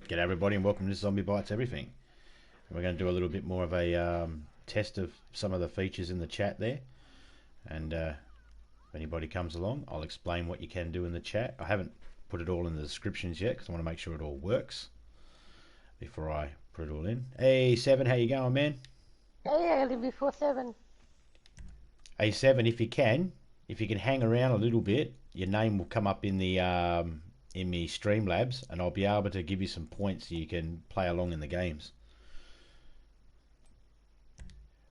G'day everybody and welcome to Zombie Bites Everything. We're going to do a little bit more of a test of some of the features in the chat there. And if anybody comes along, I'll explain what you can do in the chat. I haven't put it all in the descriptions yet because I want to make sure it all works before I put it all in. Hey, Seven, how you going, man? Hey, I live before 7. Hey, Seven, if you can hang around a little bit, your name will come up in the in me Streamlabs, and I'll be able to give you some points so you can play along in the games.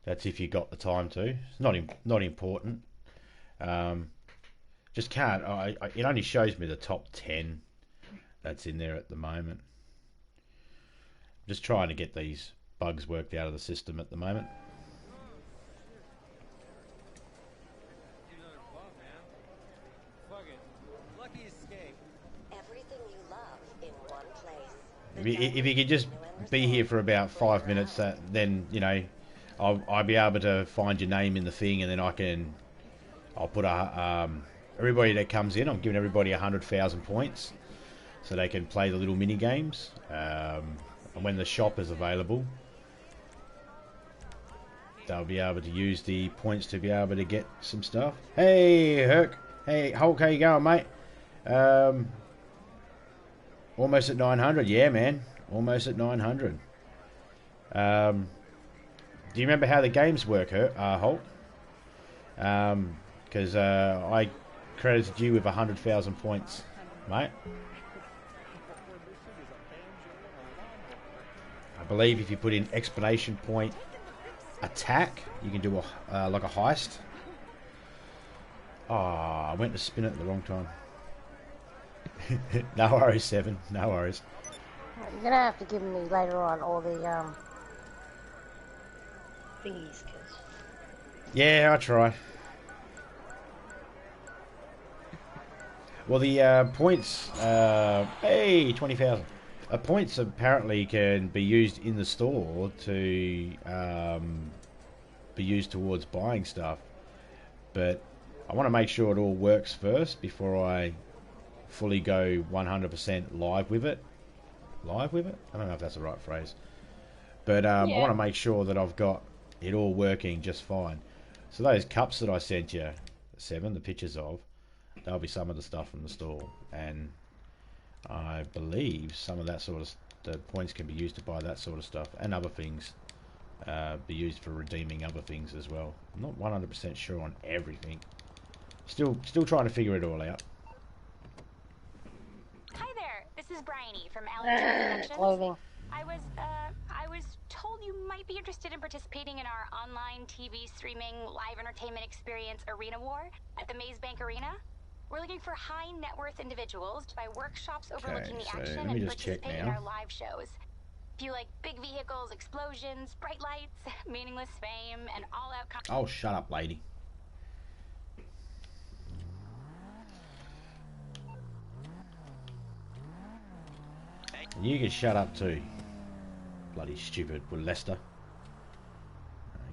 That's if you got the time to. It's not important. Just can't. It only shows me the top 10 that's in there at the moment. Just trying to get these bugs worked out of the system at the moment. If you could just be here for about 5 minutes, then you know I'll be able to find your name in the thing, and then I'll put everybody that comes in. I'm giving everybody 100,000 points, so they can play the little mini games. And when the shop is available, they'll be able to use the points to be able to get some stuff. Hey, Herc. Hey, Hulk, how you going, mate? Almost at 900. Yeah, man. Almost at 900. Do you remember how the games work, Hulk? Because I credited you with 100,000 points, mate. I believe if you put in exclamation point attack, you can do a like a heist. Oh, I went to spin it at the wrong time. No worries, Seven. No worries. You're gonna have to give me later on all the thingies, cause... Yeah, I'll try. Well, the points. Hey, 20,000. Points apparently can be used in the store to be used towards buying stuff, but I want to make sure it all works first before I fully go 100% live with it. Live with it? I don't know if that's the right phrase. But I want to make sure that I've got it all working just fine. So those cups that I sent you, Seven, the pictures of, that'll be some of the stuff from the store. And I believe some of that sort of the points can be used to buy that sort of stuff. And other things be used for redeeming other things as well. I'm not 100% sure on everything. Still trying to figure it all out. This is Bryony from Productions. Clothing. I was told you might be interested in participating in our online TV streaming live entertainment experience Arena War at the Maze Bank Arena. We're looking for high net worth individuals to buy workshops overlooking the action and participate in our live shows. If you like big vehicles, explosions, bright lights, meaningless fame, and all-out... Oh, shut up, lady. You can shut up too. Bloody stupid with Lester.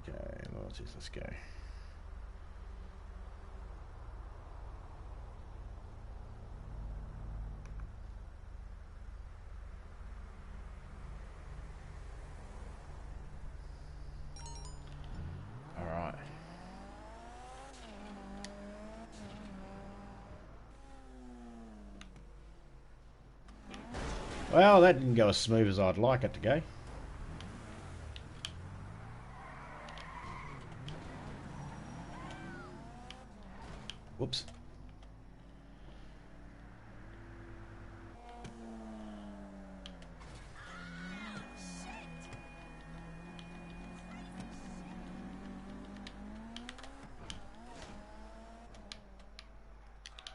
Okay, let's go. Alright. Well, that didn't go as smooth as I'd like it to go. Whoops.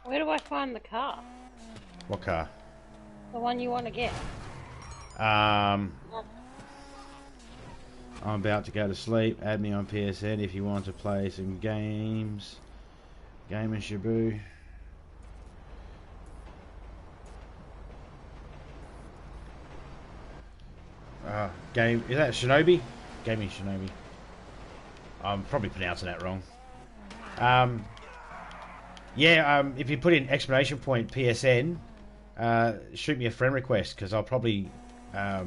Where do I find the car? What car? The one you want to get. I'm about to go to sleep. Add me on PSN if you want to play some games. Game and Shabu. Game, is that Shinobi? Gaming Shinobi. I'm probably pronouncing that wrong. If you put in exclamation point PSN, shoot me a friend request because I'll probably I'll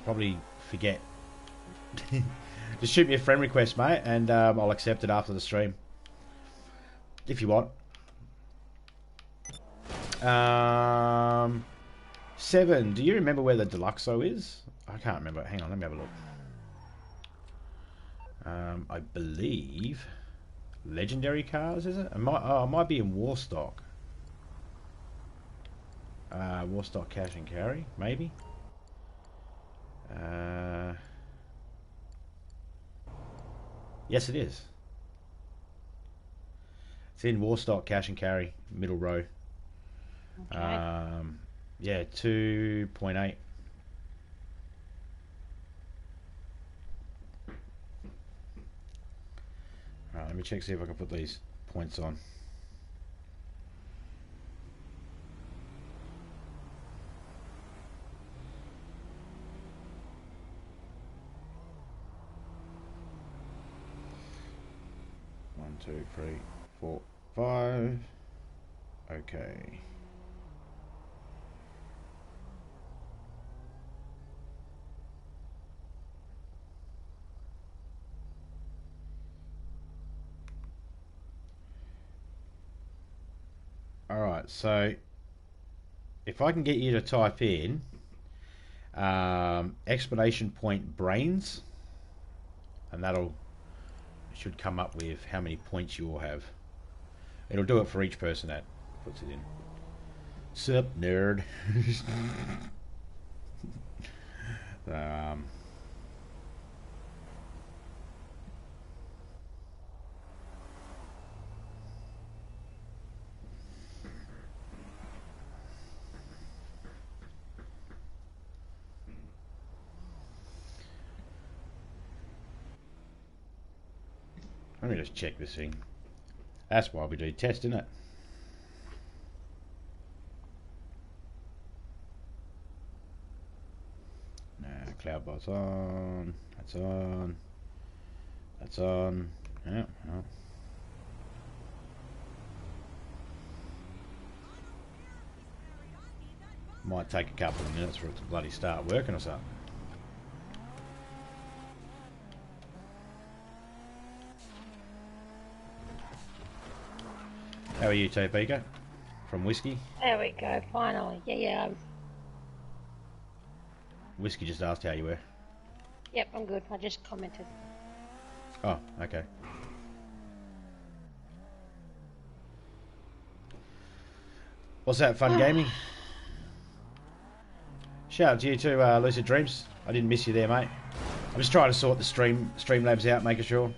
probably forget. Just shoot me a friend request, mate, and I'll accept it after the stream. If you want. 7. Do you remember where the Deluxo is? I can't remember. Hang on, let me have a look. I believe legendary cars, is it? It might be in Warstock. Warstock cash and carry, maybe. Yes, it is. It's in Warstock cash and carry, middle row. Okay. Yeah, 2.8. Alright, let me check, see if I can put these points on. One, two, three, 4, 5. Okay. Alright, so if I can get you to type in explanation point brains, and that'll should come up with how many points you all have. It'll do it for each person that puts it in. Sup, nerd. Let me just check this thing. That's why we do test, isn't it? Cloudbot's on. That's on. That's on. Yeah. Well. Might take a couple of minutes for it to bloody start working or something. How are you, Topeka? From Whiskey? There we go, finally. Yeah. Whiskey just asked how you were. Yep, I'm good. I just commented. Oh, okay. What's that, fun gaming? Shout out to you too, Lucid Dreams. I didn't miss you there, mate. I'm just trying to sort the Streamlabs out, making sure.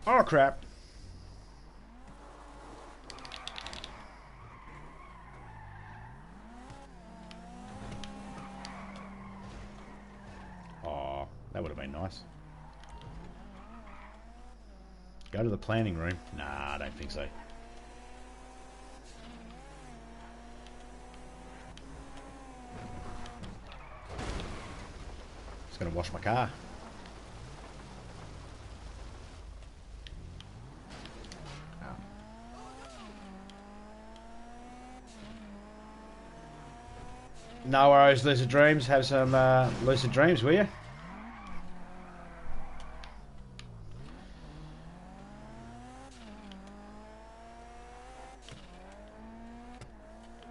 Oh, crap. Oh, that would have been nice. Go to the planning room. Nah, I don't think so. Just gonna wash my car. No worries, Lucid Dreams. Have some Lucid Dreams, will you?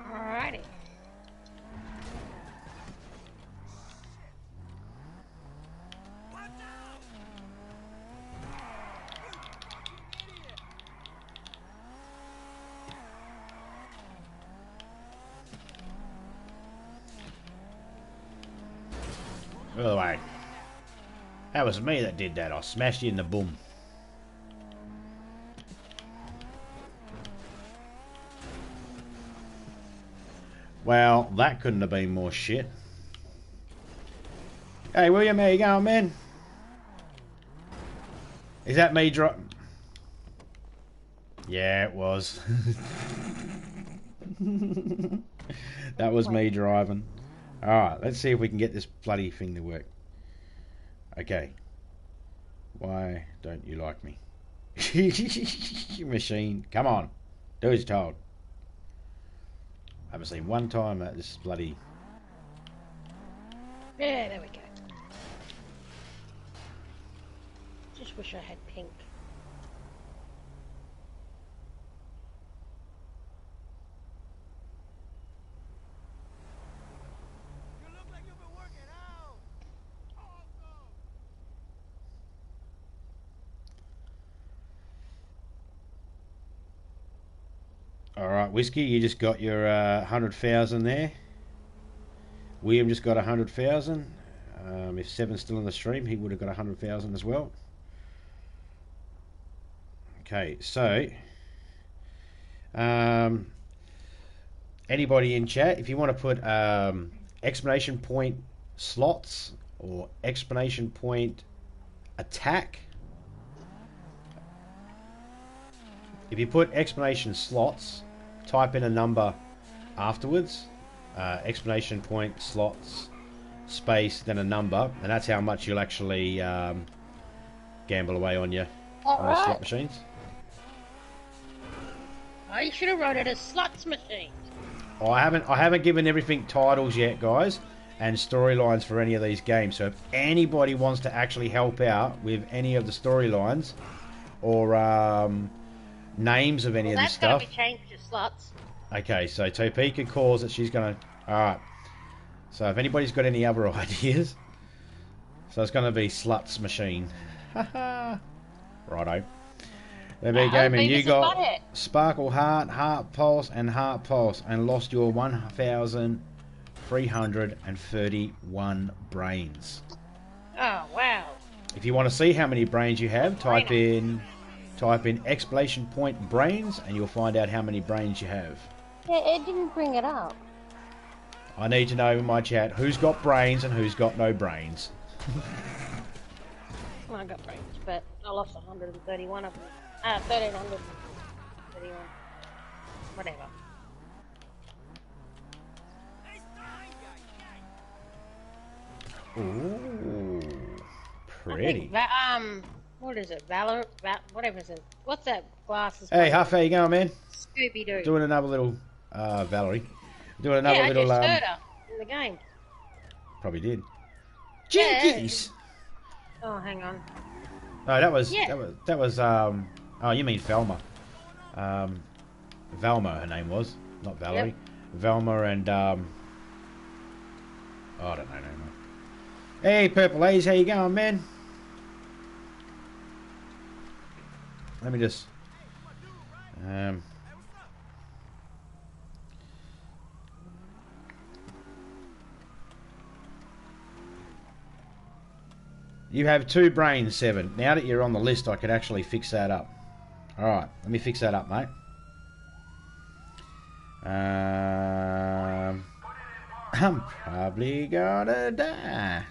Alrighty. By the way, that was me that did that. I smashed you in the bum. Well, that couldn't have been more shit. Hey, William, how you going, man? Is that me drop? Yeah, it was. That was me driving. Alright, let's see if we can get this bloody thing to work. Okay. Why don't you like me? Machine, come on. Do as you're told. I haven't seen one time that this bloody... Yeah, there we go. Just wish I had pink. Alright, Whiskey, you just got your 100,000 there. William just got 100,000. If Seven's still in the stream, he would have got 100,000 as well. Okay, so anybody in chat, if you want to put exclamation point slots or exclamation point attack, if you put exclamation slots, type in a number afterwards, exclamation point slots space then a number, and that's how much you'll actually gamble away on your slot machines. I should have wrote it as slots machines. I haven't given everything titles yet, guys, and storylines for any of these games. So if anybody wants to actually help out with any of the storylines or names of any of this stuff, that's going to be changed to slots. Okay, so Topeka calls that she's going to... Alright. So if anybody's got any other ideas... So it's going to be Sluts Machine. Righto. There we go, man. You got Sparkle Heart, Heart Pulse, and Heart Pulse, and lost your 1,331 brains. Oh, wow. If you want to see how many brains you have, type in exclamation point brains, and you'll find out how many brains you have. Yeah, it didn't bring it up. I need to know in my chat who's got brains and who's got no brains. Well, I got brains, but I lost 131 of them. 1,331. Whatever. Ooh, pretty. What is it? Whatever it is. What's that glasses? Hey, Huff, how you going, man? Scooby-Doo. Doing another little, Valerie. Doing another little, I just heard her in the game. Probably did. Jinkies! Yeah. Oh, hang on. No, that was, oh, you mean Velma. Velma, her name was, not Valerie. Yep. Velma and, oh, I don't know no more. Hey, Purple Haze, how you going, man? Let me just... You have 2 brains, Seven. Now that you're on the list, I could actually fix that up. Alright, let me fix that up, mate. I'm probably gonna die.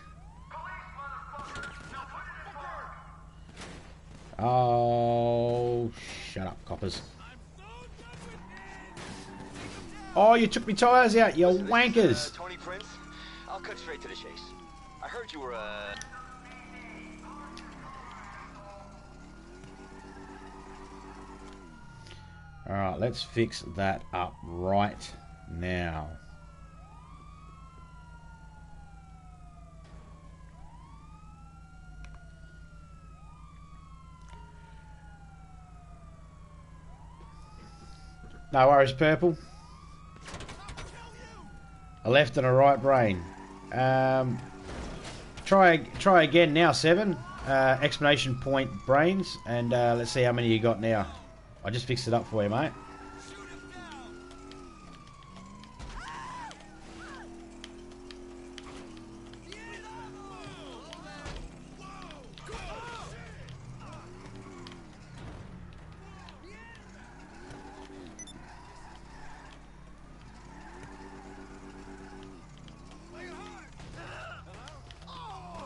Oh, shut up, coppers. Oh, you took me tyres out, you wankers. Tony Prince, I'll cut straight to the chase. I heard you were, Alright, let's fix that up right now. No worries, Purple. A left and a right brain. Try again now, Seven. Exclamation point brains, and let's see how many you got now. I just fixed it up for you, mate.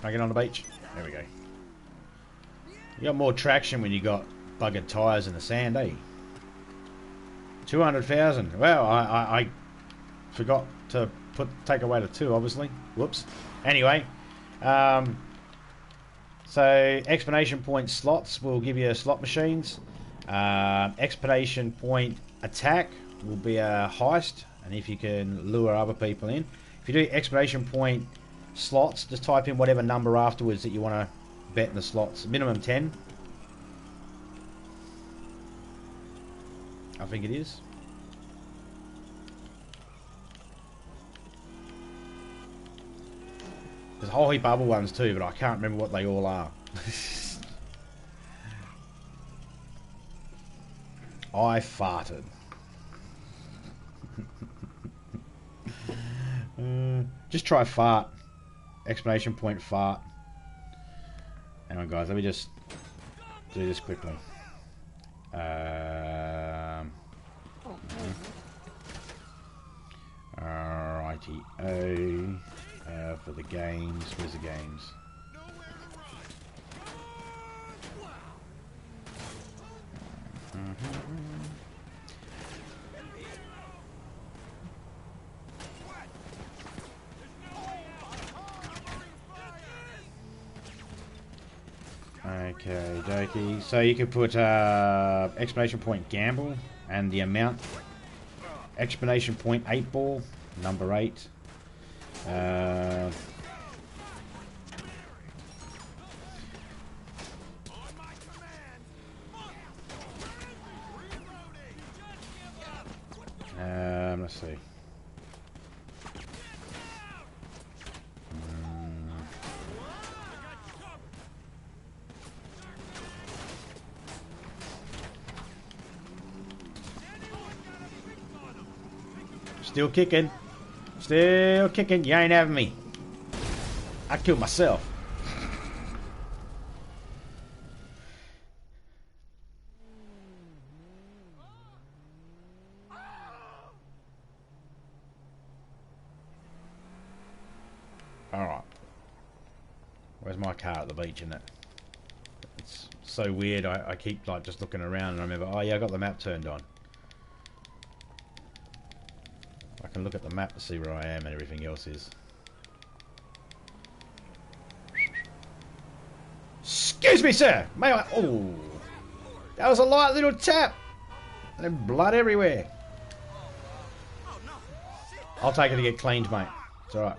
Can I get on the beach? There we go. You got more traction when you got buggered tyres in the sand, eh? 200,000. Well, I forgot to take away the 2, obviously. Whoops. Anyway, So explanation point slots will give you slot machines. Explanation point attack will be a heist, and if you can lure other people in. If you do explanation point slots, just type in whatever number afterwards that you want to bet in the slots. Minimum 10. I think it is. There's a whole heap of other ones too, but I can't remember what they all are. I farted. Just try fart. Exclamation point fart. Hang on guys, let me just do this quickly. Righty-o. For the games, where's the games? Okay, dokey. So you can put exclamation point gamble and the amount. Exclamation point 8 ball, number 8. Let's see. Still kicking. Still kicking. You ain't having me. I killed myself. Alright. Where's my car at the beach, isn't it? It's so weird. I keep like just looking around and I remember, oh yeah, I got the map turned on. I can look at the map to see where I am and everything else is. Excuse me, sir! May I... Oh! That was a light little tap! And then blood everywhere. I'll take it to get cleaned, mate. It's alright.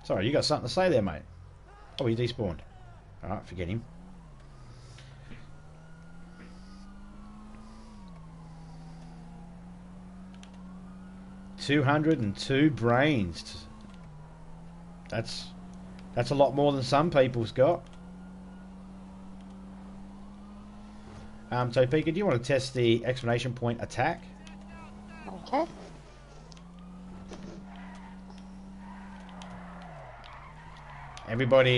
Sorry, you got something to say there, mate. Oh, he despawned. Alright, forget him. $202 brains. That's a lot more than some people's got. Topeka, do you want to test the exclamation point attack? Okay. Everybody,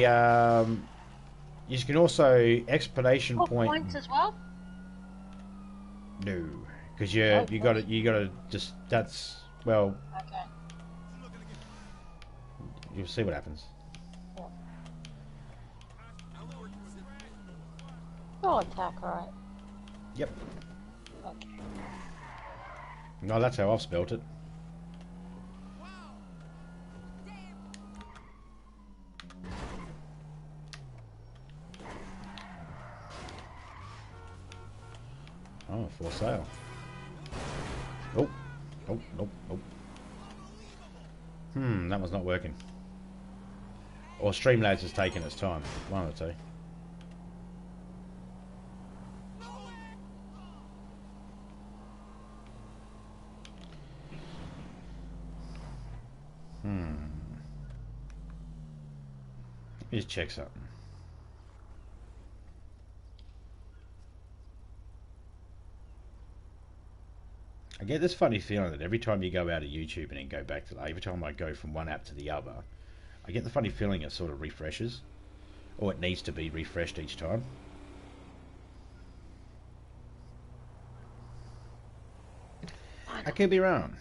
you can also explanation point. Points as well. No, because you got to just that's well. Okay. You'll see what happens. Yeah. Oh, attack, right? Yep. Okay. No, that's how I've spelt it. Oh, for sale. Oh, nope, nope, nope. That one's not working. Or Streamlabs has taken its time. One of the two. Let me just check something. I get this funny feeling that every time you go out of YouTube and then go back to every time I go from one app to the other, I get the funny feeling it sort of refreshes, or it needs to be refreshed each time. I could be wrong.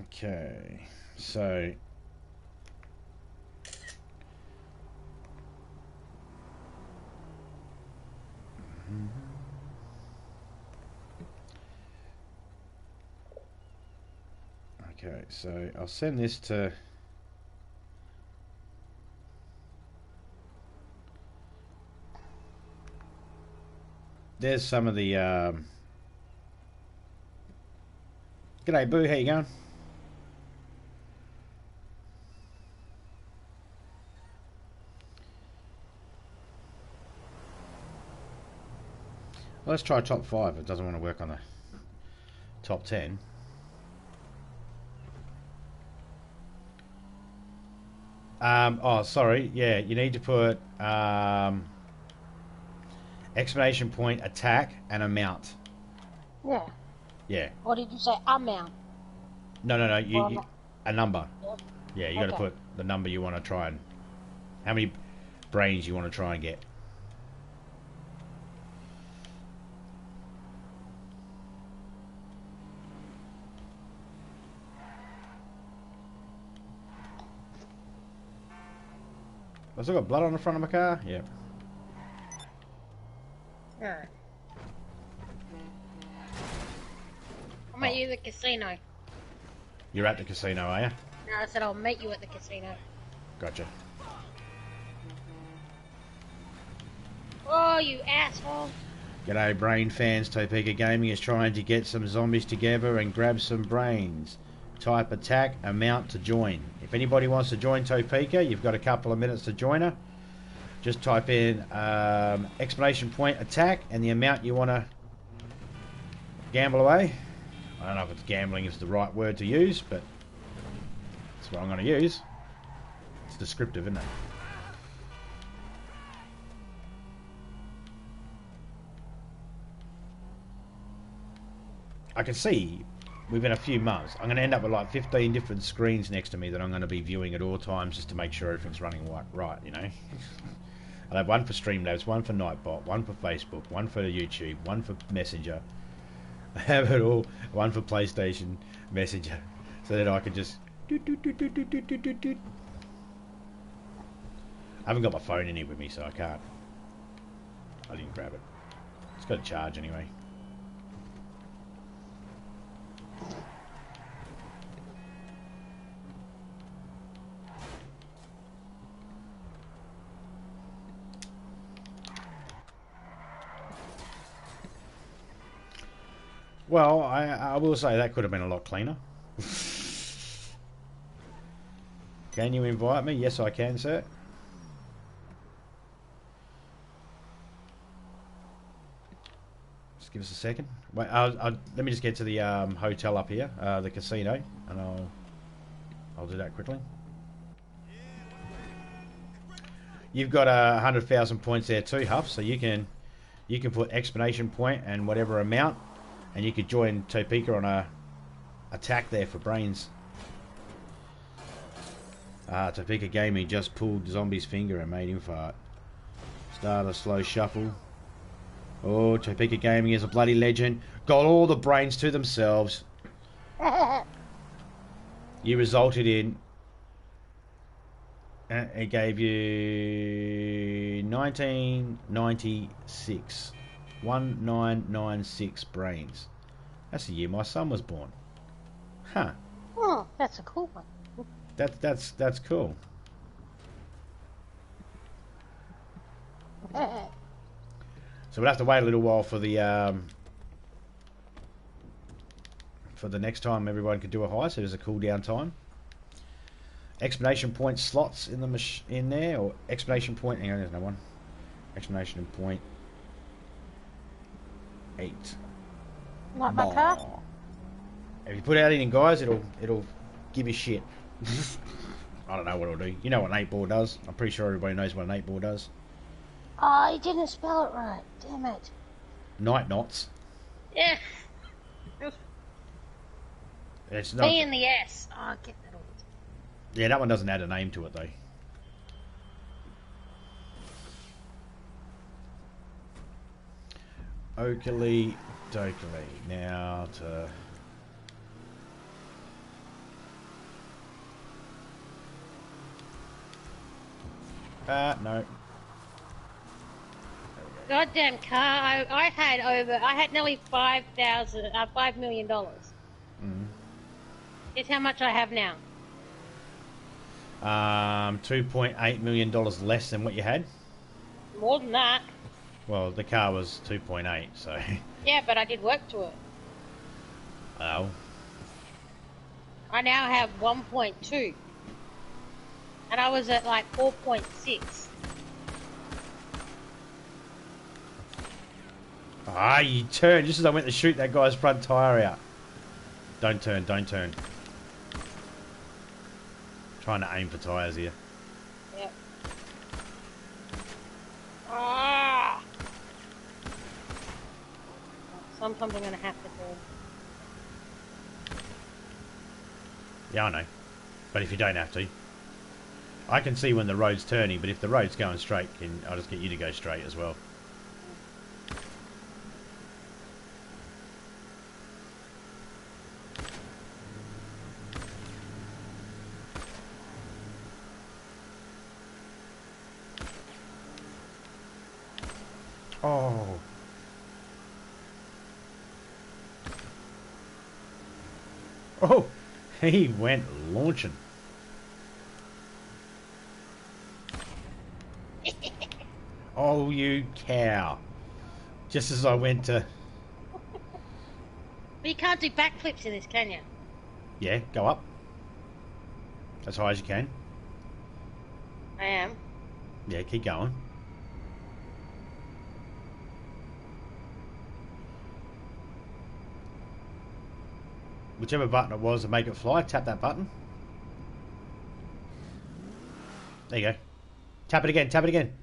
Okay, so okay, so I'll send this to there's some of the G'day Boo, how you going? Well, let's try top 5. It doesn't want to work on the top 10. Oh, sorry. Yeah, you need to put exclamation point, attack, and amount. Yeah. Yeah. Or did you say amount? No. Well, A number. Yep. Yeah, you got to Okay. put the number you want to try and how many brains you want to try and get. I've still got blood on the front of my car? Yep. Alright. I'm at you at the casino. You're at the casino, are you? No, I said I'll meet you at the casino. Gotcha. Oh, you asshole. G'day brain fans, Topeka Gaming is trying to get some zombies together and grab some brains. Type attack, amount to join. If anybody wants to join Topeka, you've got a couple of minutes to join her. Just type in exclamation point attack and the amount you want to gamble away. I don't know if it's gambling is the right word to use, but that's what I'm going to use. It's descriptive, isn't it? I can see within a few months I'm going to end up with like 15 different screens next to me that I'm going to be viewing at all times just to make sure everything's running right, you know. I'll have one for Streamlabs, one for Nightbot, one for Facebook, one for YouTube, one for Messenger. I have it all, one for PlayStation Messenger, so that I can just doot. I haven't got my phone in here with me, so I can't. I didn't grab it. It's got a charge anyway. Well, I will say that could have been a lot cleaner. Can you invite me? Yes, I can, sir. Just give us a second. Wait, let me just get to the hotel up here, the casino, and I'll do that quickly. You've got 100,000 points there too, Huff. So you can put exclamation point and whatever amount. And you could join Topeka on a attack there for brains. Topeka Gaming just pulled Zombie's finger and made him fart. Start a slow shuffle. Oh, Topeka Gaming is a bloody legend. Got all the brains to themselves. You resulted in... it gave you 1996. 1996 brains. That's the year my son was born. Huh. Oh, that's a cool one. That's cool. So we'll have to wait a little while for the next time everyone could do a high. So there's a cooldown time. Exclamation point slots in the in there, or exclamation point. Hang on, there's no one. Exclamation point 8. Like my car? If you put out anything, guys, it'll give you shit. I don't know what it'll do. You know what an 8 ball does. I'm pretty sure everybody knows what an 8 ball does. Oh, you didn't spell it right. Damn it. Night knots. Yeah. It's not. B and the S. Oh, I get that all. Yeah, that one doesn't add a name to it though. Oakley Dokley. Now to No. Goddamn car! I had nearly $5 million. Mm. Guess how much I have now? $2.8 million less than what you had. More than that. Well, the car was 2.8, so. Yeah, but I did work to it. Oh. I now have 1.2, and I was at like 4.6. Ah, you turned just as I went to shoot that guy's front tyre out. Don't turn, don't turn. Trying to aim for tyres here. Yep. Ah! Sometimes I'm going to have to turn. Yeah, I know. But if you don't have to. I can see when the road's turning, but if the road's going straight, I'll just get you to go straight as well. Oh. Oh, he went launching. Oh, you cow. Just as I went to... But you can't do backflips in this, can you? Yeah, go up. As high as you can. I am. Yeah, keep going. Whichever button it was to make it fly, tap that button. There you go. Tap it again, tap it again.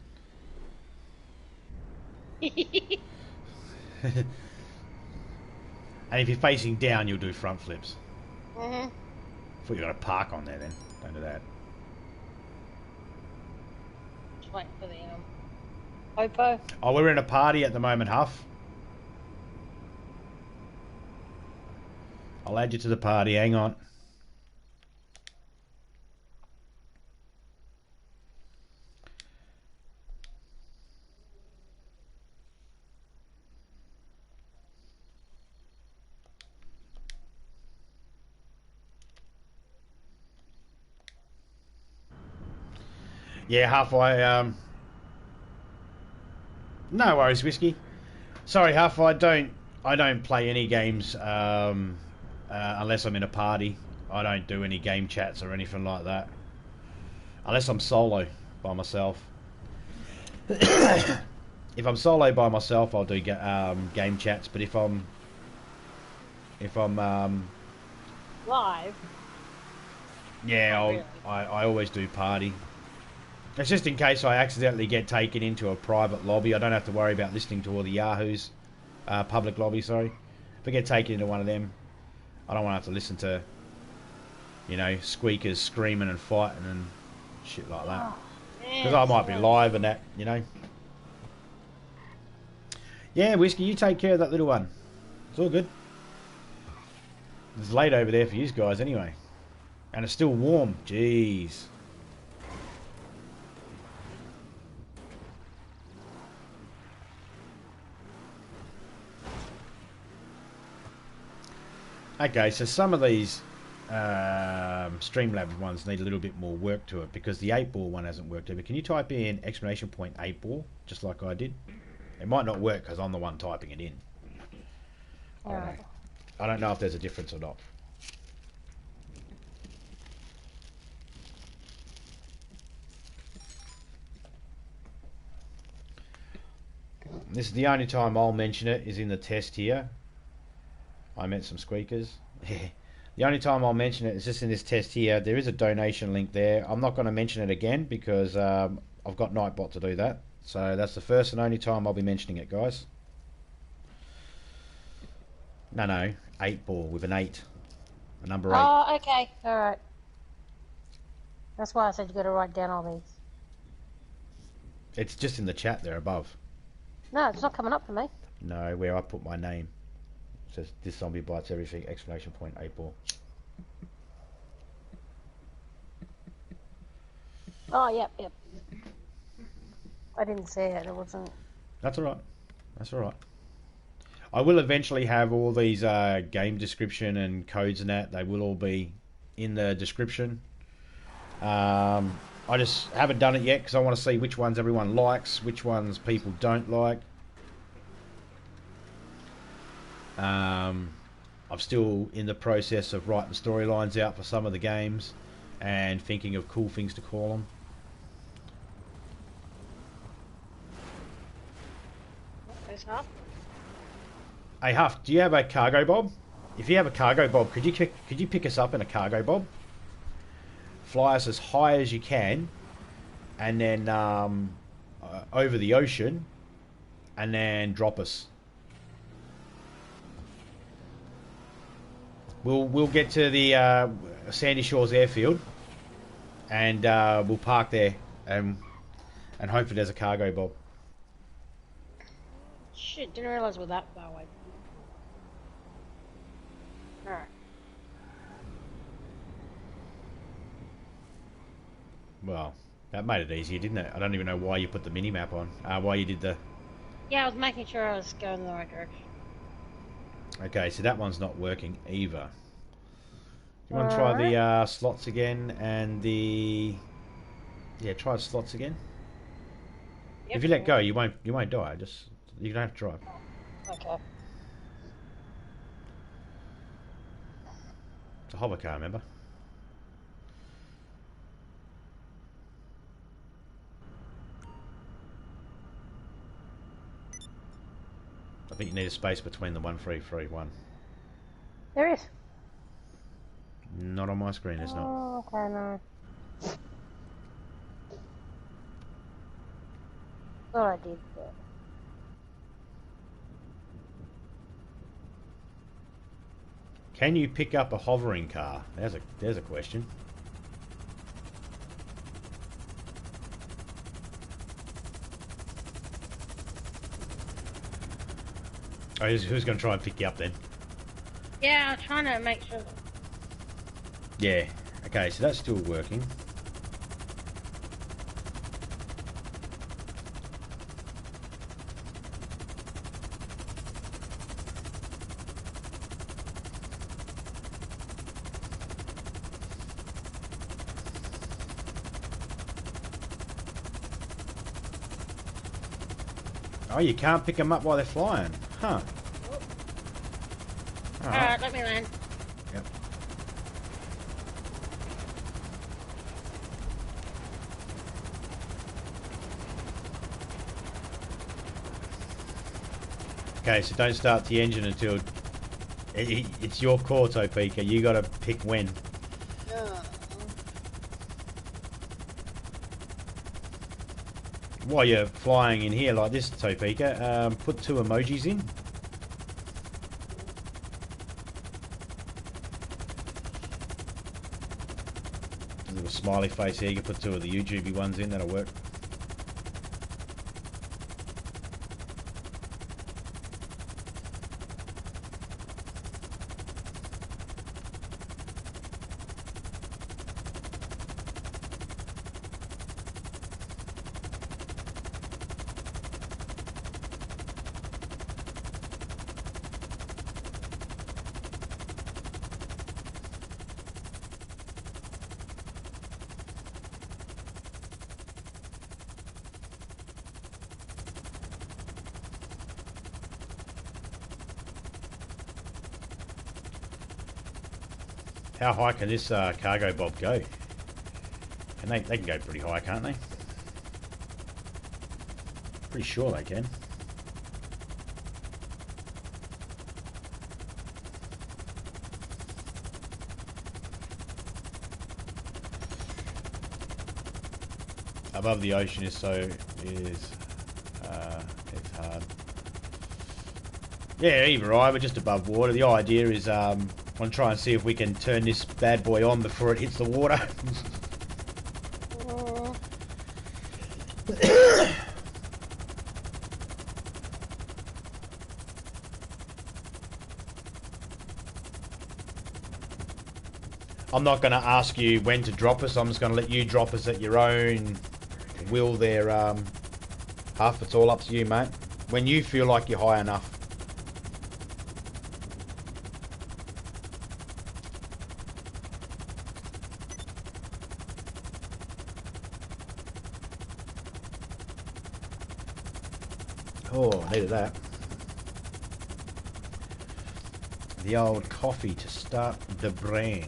And if you're facing down, you'll do front flips. Mm-hmm. I thought you got a park on there then. Don't do that. Just waiting for the Oppo. Oh, we're in a party at the moment, Huff. I'll add you to the party, hang on. Yeah, Huff, no worries, Whiskey. Sorry, Huff, I don't play any games unless I'm in a party. I don't do any game chats or anything like that. Unless I'm solo by myself. If I'm solo by myself, I'll do game chats. But if I'm Live. yeah, I always do party. It's just in case I accidentally get taken into a private lobby. I don't have to worry about listening to all the Yahoos. Public lobby, sorry. If I get taken into one of them, I don't want to have to listen to, you know, squeakers screaming and fighting and shit like that. Because I might be live and that, you know. Yeah, Whiskey, you take care of that little one. It's all good. It's late over there for you guys anyway. And it's still warm. Jeez. Okay, so some of these Streamlabs ones need a little bit more work to it because the 8-ball one hasn't worked over. Can you type in exclamation point 8-ball just like I did? It might not work because I'm the one typing it in. Alright. I don't know if there's a difference or not. This is the only time I'll mention it is in the test here. I meant some squeakers. The only time I'll mention it is just in this test here. There is a donation link there. I'm not going to mention it again because I've got Nightbot to do that. So that's the first and only time I'll be mentioning it, guys. No, 8-ball with an 8. A number 8. Oh, okay. Alright. That's why I said you got to write down all these. It's just in the chat there above. No, it's not coming up for me. No, where I put my name. It says this zombie bites everything, exclamation point 8-ball. Oh, yep. I didn't see it. It wasn't. That's all right. That's all right. I will eventually have all these game description and codes and that. They will all be in the description. I just haven't done it yet because I want to see which ones everyone likes, which ones people don't like. I'm still in the process of writing storylines out for some of the games and thinking of cool things to call them. There's Huff. Hey Huff, do you have a cargo bob? If you have a cargo bob, could you pick us up in a cargo bob? Fly us as high as you can, and then over the ocean, and then drop us. We'll get to the Sandy Shores airfield, and we'll park there, and hopefully there's a cargo bob. Shit, didn't realize we're that far away. Alright. Well, that made it easier, didn't it? I don't even know why you put the mini-map on. Why you did the... Yeah, I was making sure I was going in the right direction. Okay, so that one's not working either. You want to try the slots again and the... Yeah, try the slots again. Yep. If you let go, you won't die. Just you don't have to drive. Okay. It's a hover car, remember? I think you need a space between the 1331. There is. Not on my screen, there's not. Oh, okay, no. Thought I did, but... Can you pick up a hovering car? There's a question. Oh, who's going to try and pick you up then? Yeah, I'm trying to make sure that... Yeah. Okay, so that's still working. Oh, you can't pick them up while they're flying. Huh. Alright, let me land. Yep. Okay, so don't start the engine until... It's your call, Topeka. You gotta pick when. While you're flying in here like this, Topeka, put 2 emojis in. A little smiley face here. You can put 2 of the YouTubey ones in. That'll work. How high can this cargo bob go? And they can go pretty high, can't they? Pretty sure they can. Above the ocean is it's hard. Yeah, either right, we're just above water. The idea is I want to try and see if we can turn this bad boy on before it hits the water. I'm not going to ask you when to drop us. I'm just going to let you drop us at your own will there, Huff, it's all up to you, mate. When you feel like you're high enough. Oh, I needed that. The old coffee to start the brain.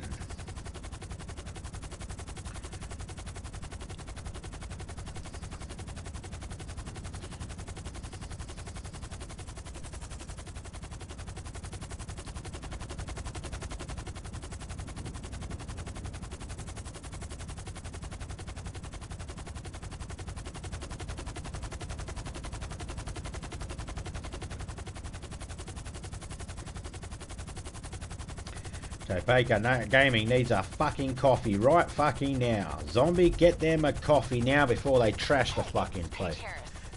So Baker Gaming needs a fucking coffee right fucking now. Zombie, get them a coffee now before they trash the fucking place.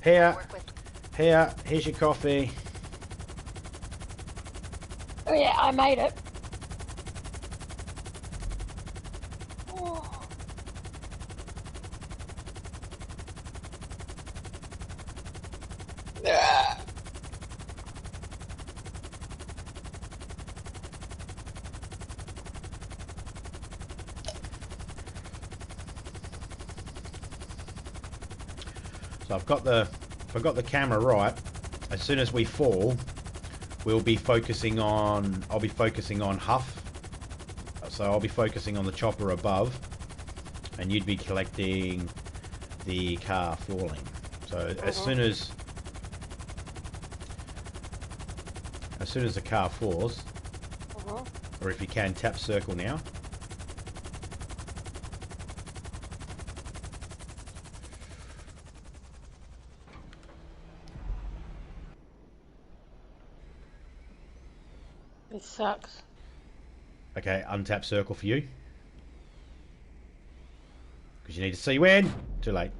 Here's your coffee. Oh yeah, I made it. Oh. So if I got the camera right, as soon as we fall, I'll be focusing on Huff. So I'll be focusing on the chopper above, and you'd be collecting the car falling. So as soon as the car falls, or if you can, tap circle now. It sucks. Okay, untap circle for you. Because you need to see when. Too late.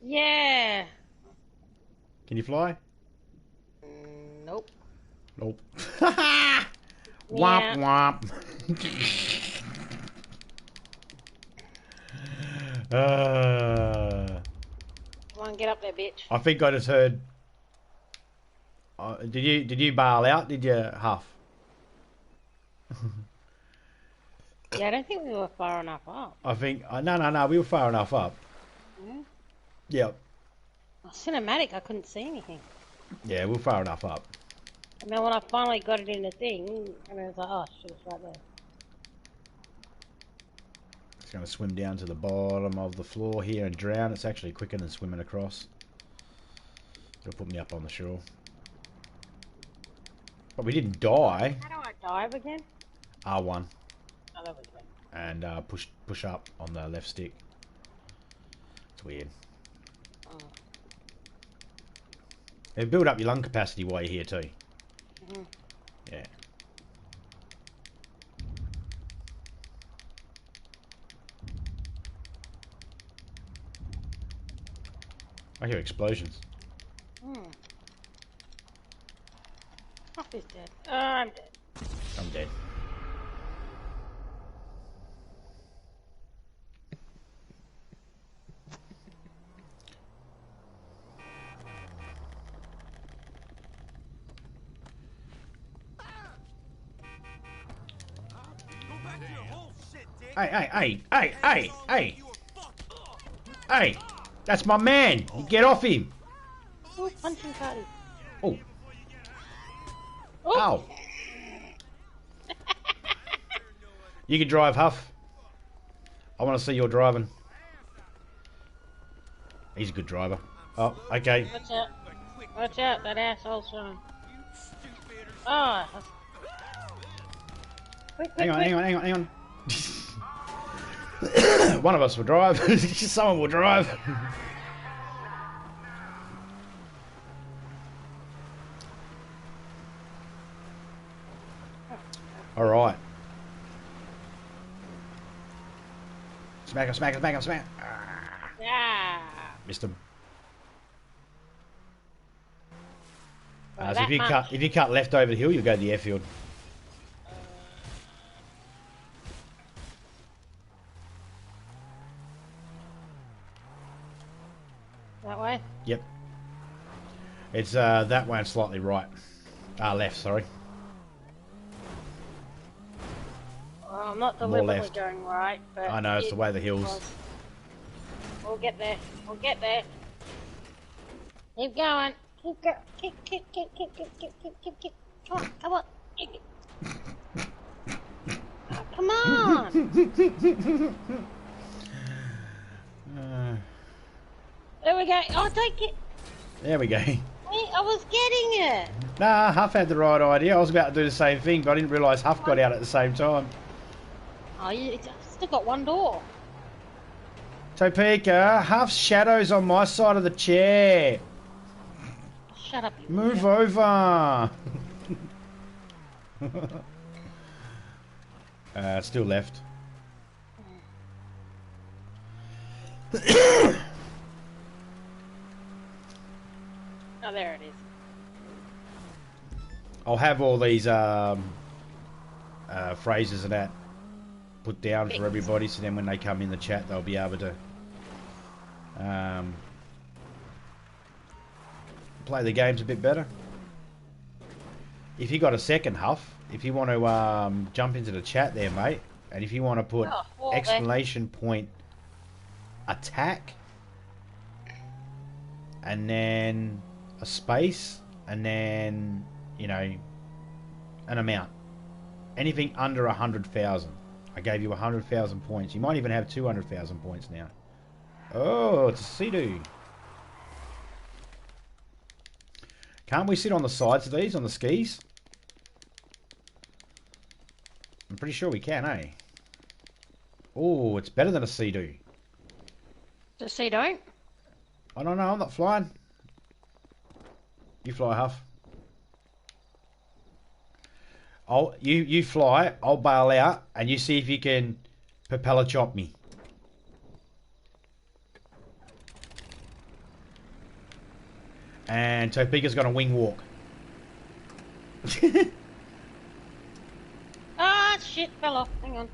Yeah. Can you fly? Nope. Nope. Yeah. Womp womp. Come on, get up there, bitch. I think I just heard. Did you bail out? Did you, Huff? Yeah, I don't think we were far enough up. I think no. We were far enough up. Yeah. Yep. Cinematic, I couldn't see anything. Yeah, we were far enough up. And then when I finally got it in the thing, and I was like, oh shit, it's right there. It's going to swim down to the bottom of the floor here and drown. It's actually quicker than swimming across. It'll put me up on the shore. But we didn't die. How do I dive again? R1. Oh, that was good. And push up on the left stick. It's weird. Oh. It'll build up your lung capacity while you're here too. Yeah. I hear explosions. Huff is dead. Oh, I'm dead. I'm dead. Hey, that's my man. You get off him. Oh, punching party. Oh. Oh. Ow. You can drive, Huff. I want to see your driving. He's a good driver. Oh, okay. Watch out. Watch out, that asshole's showing. Oh. Quick, Hang on. One of us will drive. Someone will drive. All right. Smack him. Yeah. Missed him. Well, So if you cut left over the hill, you'll go to the airfield. That way? Yep. It's that one slightly right. Left, sorry. Well, I'm not More deliberately left. going right, but I know, it's the way the hills. was. We'll get there. We'll get there. Keep going. Keep go. Keep. Come on. Oh, come on. There we go. Oh, take it. There we go. I was getting it. Nah, Huff had the right idea. I was about to do the same thing, but I didn't realise Huff got out at the same time. Oh, you still got one door. Topeka, Huff's shadow's on my side of the chair. Shut up, you Move loser. over. Still left. Oh, there it is. I'll have all these phrases and that put down for everybody, so then when they come in the chat, they'll be able to play the games a bit better. If you got a second, Huff, if you want to jump into the chat there, mate, and if you want to put exclamation point attack and then a space and then, you know, an amount, anything under 100,000. I gave you 100,000 points. You might even have 200,000 points now. Oh, it's a Sea-Doo. Can't we sit on the sides of these, on the skis? I'm pretty sure we can, eh? Oh, it's better than a Sea-Doo. The Sea-Doo? I don't know, I'm not flying. You fly, Huff. You fly, I'll bail out, and you see if you can propeller chop me. And Topeka's gonna wing walk. Ah, shit, fell off. Hang on.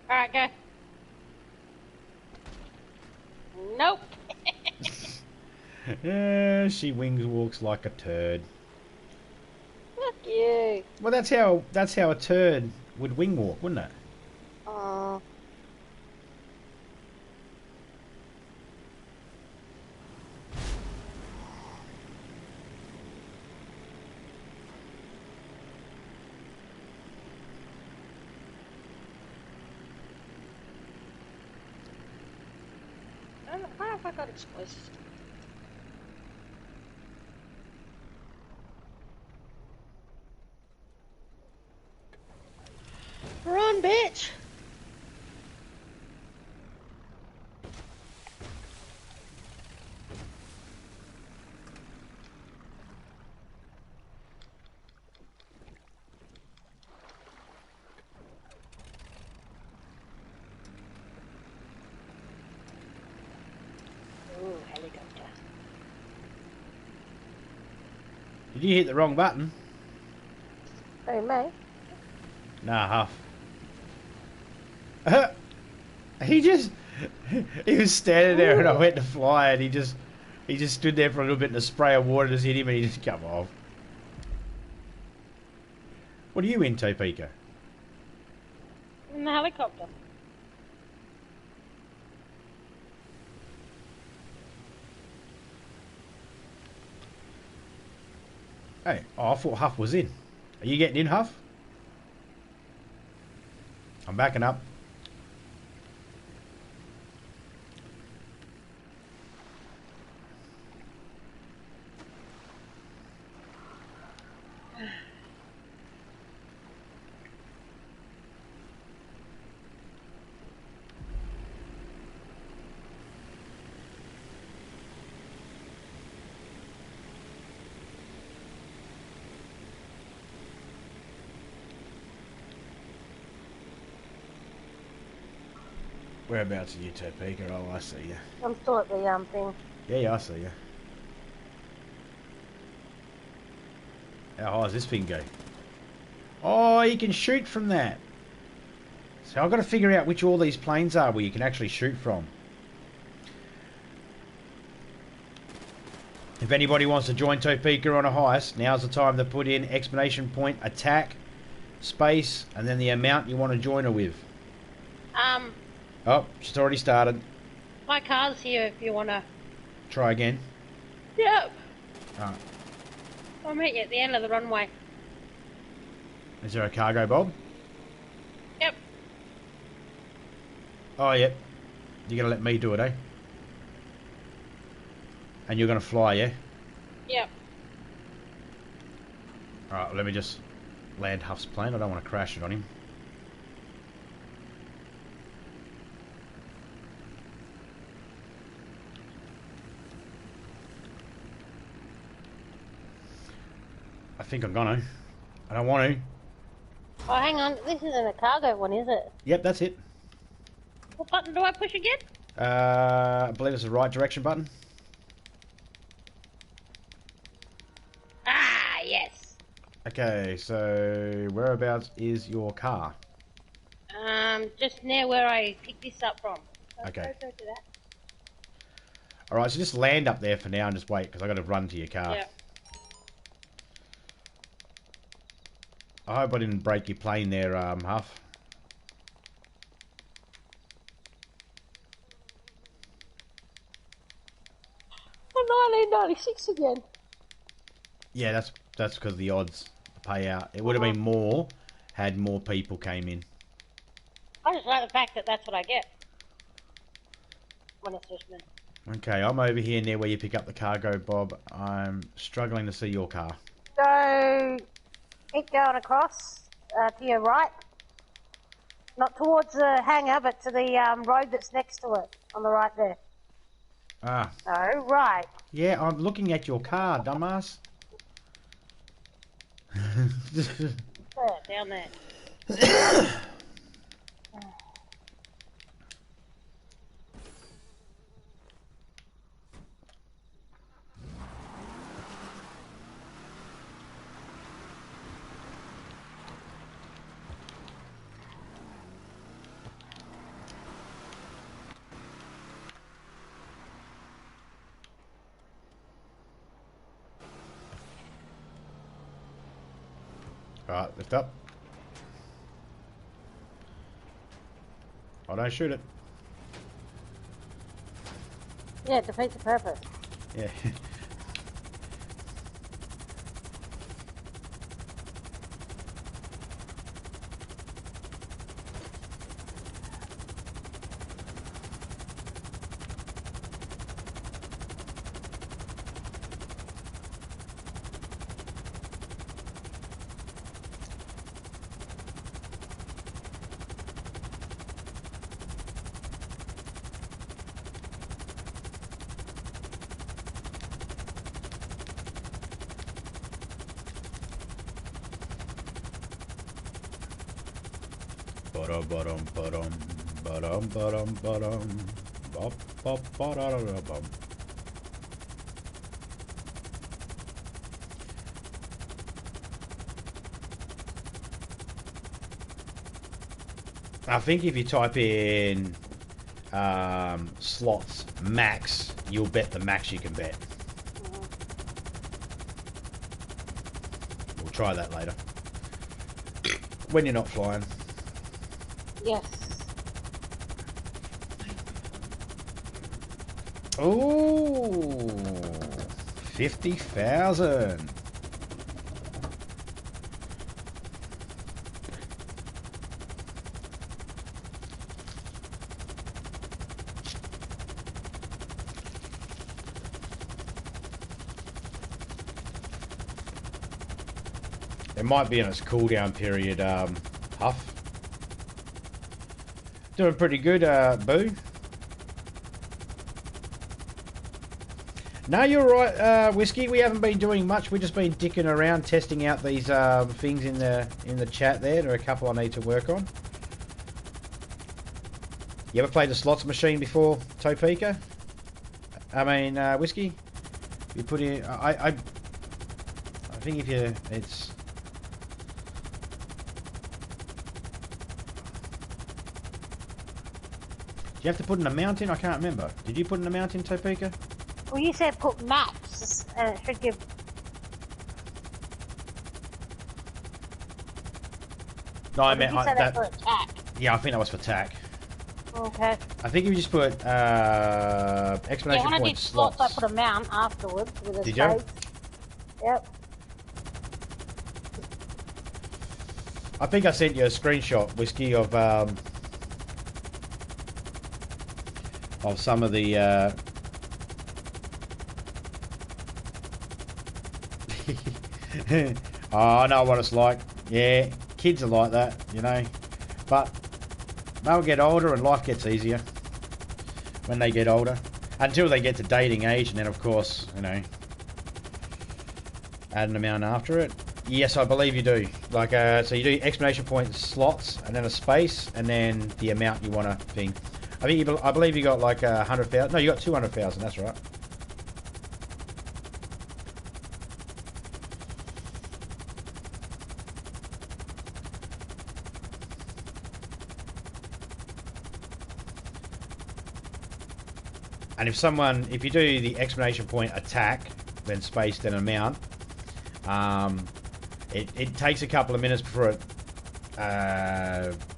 Alright, go. Nope. She wings walks like a turd. Fuck you. Well, that's how a turd would wing walk, wouldn't it? Oh. How have I got explosives? Run, bitch! Ooh, helicopter. Did you hit the wrong button? Hey, mate. Nah, Huff. He was standing there and I went to fly and he just stood there for a little bit and a spray of water just hit him and he just come off. What are you in, Topeka? In the helicopter. Hey, oh, I thought Huff was in. Are you getting in, Huff? I'm backing up. Whereabouts are you, Topeka? Oh, I see you. I'm still at the thing. Yeah, I see you. How high does this thing go? Oh, you can shoot from that. So I've got to figure out which all these planes are where you can actually shoot from. If anybody wants to join Topeka on a heist, now's the time to put in exclamation point attack, space, and then the amount you want to join her with. Oh, she's already started. My car's here if you want to. Try again. Yep. Alright. I'll meet you at the end of the runway. Is there a cargo, Bob? Yep. Oh, yep. You're going to let me do it, eh? And you're going to fly, yeah? Yep. Alright, let me just land Huff's plane. I don't want to crash it on him. I think I'm gonna. I don't want to. Oh, hang on. This isn't a cargo one, is it? Yep, that's it. What button do I push again? I believe it's the right direction button. Ah, yes. Okay, so whereabouts is your car? Just near where I picked this up from. Okay. Go to that. Alright, so just land up there for now and just wait, because I've got to run to your car. Yeah. I hope I didn't break your plane there, Huff. Oh, 1996 again. Yeah, that's because the odds pay out. It would have been more had more people came in. I just like the fact that that's what I get when it's just me. Okay, I'm over here near where you pick up the cargo, Bob. I'm struggling to see your car. So, keep going across to your right. Not towards the hangar, but to the road that's next to it, on the right there. Ah. No, right. Yeah, I'm looking at your car, dumbass. There, down there. Alright, lift up. Oh, don't shoot it. Yeah, it defeats the purpose. Yeah. I think if you type in slots max, you'll bet the max you can bet. We'll try that later. When you're not flying. Yes. Ooh, 50,000. It might be in its cooldown period, Huff. Doing pretty good, Boo. No, you're right, Whiskey. We haven't been doing much. We've just been dicking around, testing out these things in the chat there. There are a couple I need to work on. You ever played the slots machine before, Topeka? I mean, Whiskey? You put in... I think if you... It's... you have to put an amount in? I can't remember. Did you put an amount in, Topeka? Well, you said put max, and it should give. No, I Or did meant you say that that. for attack? Yeah, I think that was for tack. Okay. I think if you just put Yeah, explanation when I did point slots, I put amount afterwards with a Did you? space. Yep. I think I sent you a screenshot, Whiskey, of some of the. Oh, I know what it's like. Yeah, kids are like that, you know. But they'll get older and life gets easier when they get older. Until they get to dating age, and then, of course, you know, add an amount after it. Yes, I believe you do. Like, so you do exclamation point slots, and then a space, and then the amount you want to thing. I believe you got like 100,000. No, you got 200,000. That's right. And if you do the exclamation point attack, then space, then amount, it takes a couple of minutes before it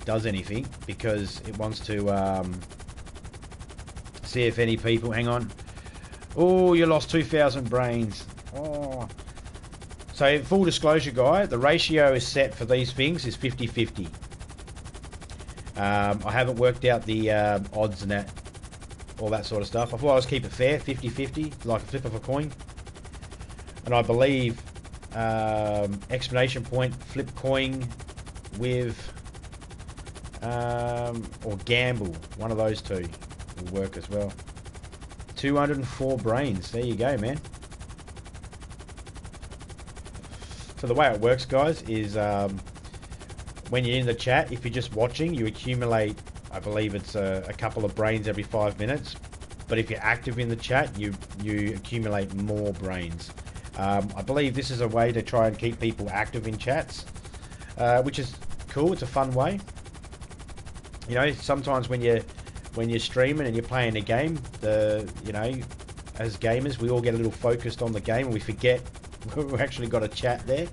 does anything, because it wants to see if any people. Hang on. Oh, you lost 2,000 brains. Oh. So, full disclosure, guy, the ratio is set for these things is 50-50. I haven't worked out the odds and that. All that sort of stuff. I thought I was keep it fair, 50-50, like a flip of a coin. And I believe exclamation point flip coin with or gamble, one of those two will work as well. 204 brains. There you go, man. So the way it works, guys, is when you're in the chat, if you're just watching, you accumulate, I believe it's a couple of brains every 5 minutes. But if you're active in the chat, you accumulate more brains. I believe this is a way to try and keep people active in chats, which is cool. It's a fun way. You know, sometimes when you're streaming and you're playing a game, you know, as gamers, we all get a little focused on the game and we forget we've actually got a chat there.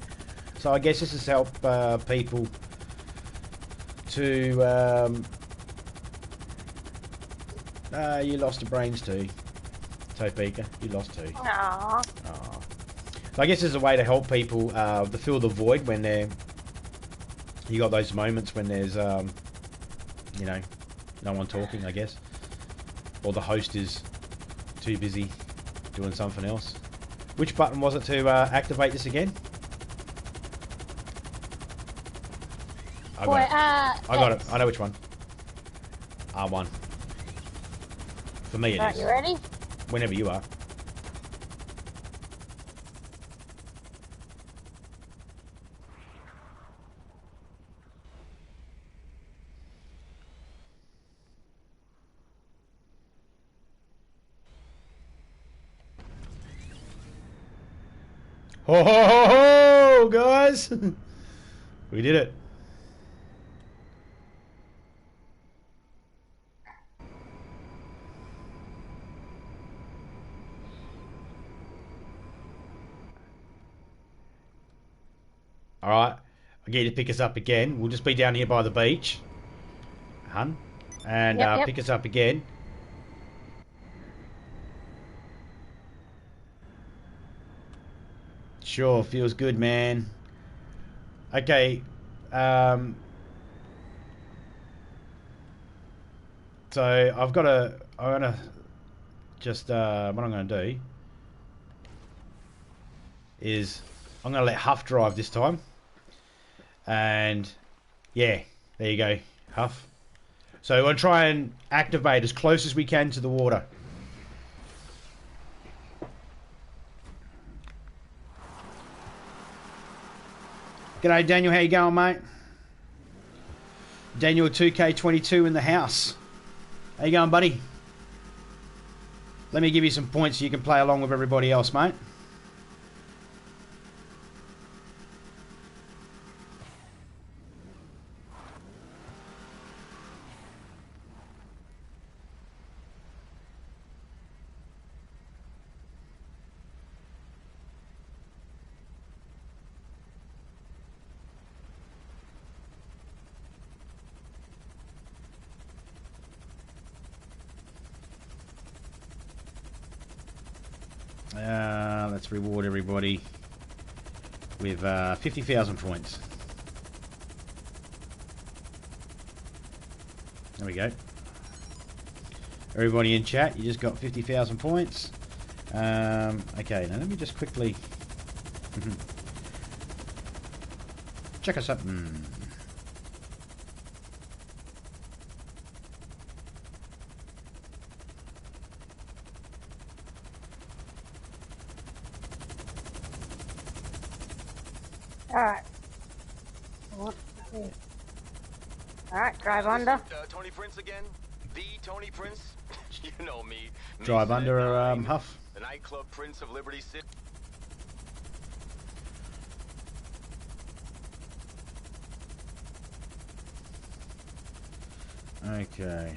So I guess this has helped people to. You lost your brains too, Topeka. You lost two. Aww. Aww. So I guess there's a way to help people to fill the void when you got those moments when there's you know, no one talking, I guess, or the host is too busy doing something else. Which button was it to activate this again? I got it. I know which one. R1. For me it Right, is. you ready? Whenever you are. Ho ho ho ho, guys! We did it. Alright, I'll get you to pick us up again. We'll just be down here by the beach, hun. And Yep. pick us up again. Sure, feels good, man. Okay, so I'm gonna just, what I'm gonna do is I'm gonna let Huff drive this time. And yeah, there you go, Huff. So we're gonna try and activate as close as we can to the water. G'day Daniel, how you going, mate? Daniel 2K22 in the house. How you going, buddy? Let me give you some points so you can play along with everybody else, mate. Let's reward everybody with 50,000 points. There we go. Everybody in chat, you just got 50,000 points. Okay, now let me just quickly check us up. Alright. Alright, drive under. Tony Prince again? The Tony Prince? You know me. Drive under, Huff. The nightclub Prince of Liberty City. Okay.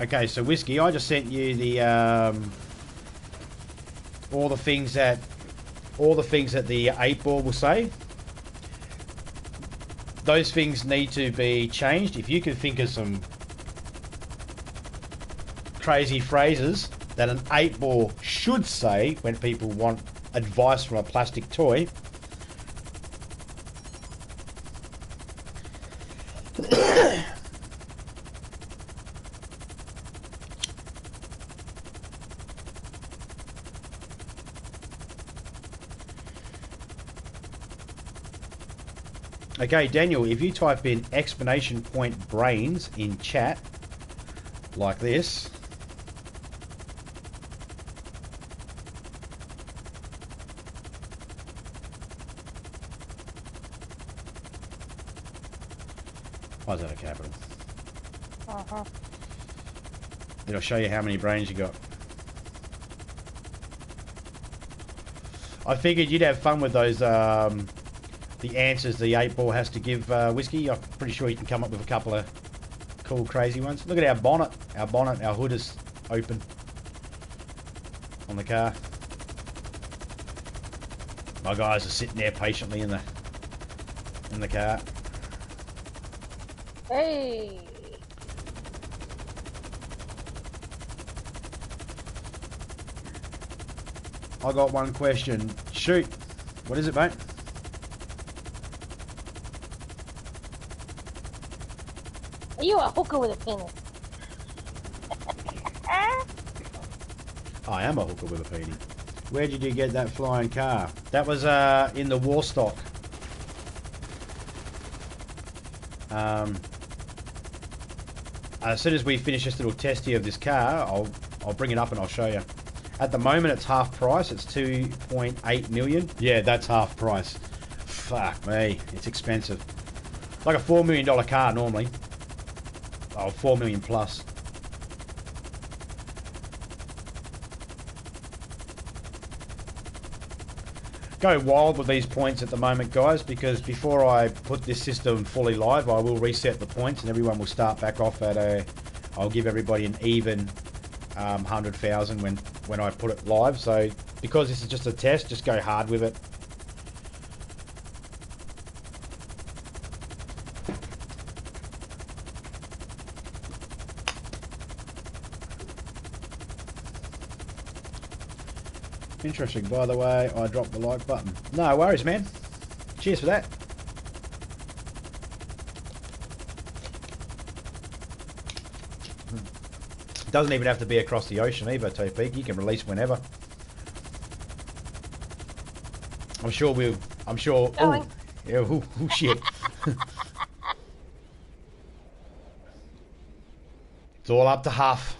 Okay, so Whiskey, I just sent you the all the things that the 8-ball will say. Those things need to be changed. If you can think of some crazy phrases that an 8-ball should say when people want advice from a plastic toy. Okay, Daniel, if you type in exclamation point brains in chat, like this. Why is that a capital? It'll show you how many brains you got. I figured you'd have fun with those, the answers the 8-ball has to give Whiskey. I'm pretty sure you can come up with a couple of cool, crazy ones. Look at our bonnet. Our hood is open on the car. My guys are sitting there patiently in the car. Hey. I got one question. Shoot. What is it, mate? Are you a hooker with a penis? I am a hooker with a peenie. Where did you get that flying car? That was in the war stock. As soon as we finish this little testy of this car, I'll bring it up and I'll show you. At the moment, it's half price. It's 2.8 million. Yeah, that's half price. Fuck me, it's expensive. Like a $4 million car normally. Oh, 4 million plus. Go wild with these points at the moment, guys, because before I put this system fully live, I will reset the points and everyone will start back off at a... I'll give everybody an even 100,000 when I put it live. So because this is just a test, just go hard with it. Interesting, by the way, I dropped the like button. No worries, man. Cheers for that. Doesn't even have to be across the ocean either, Topek. You can release whenever. I'm sure. Oh, yeah, oh shit. It's all up to Huff.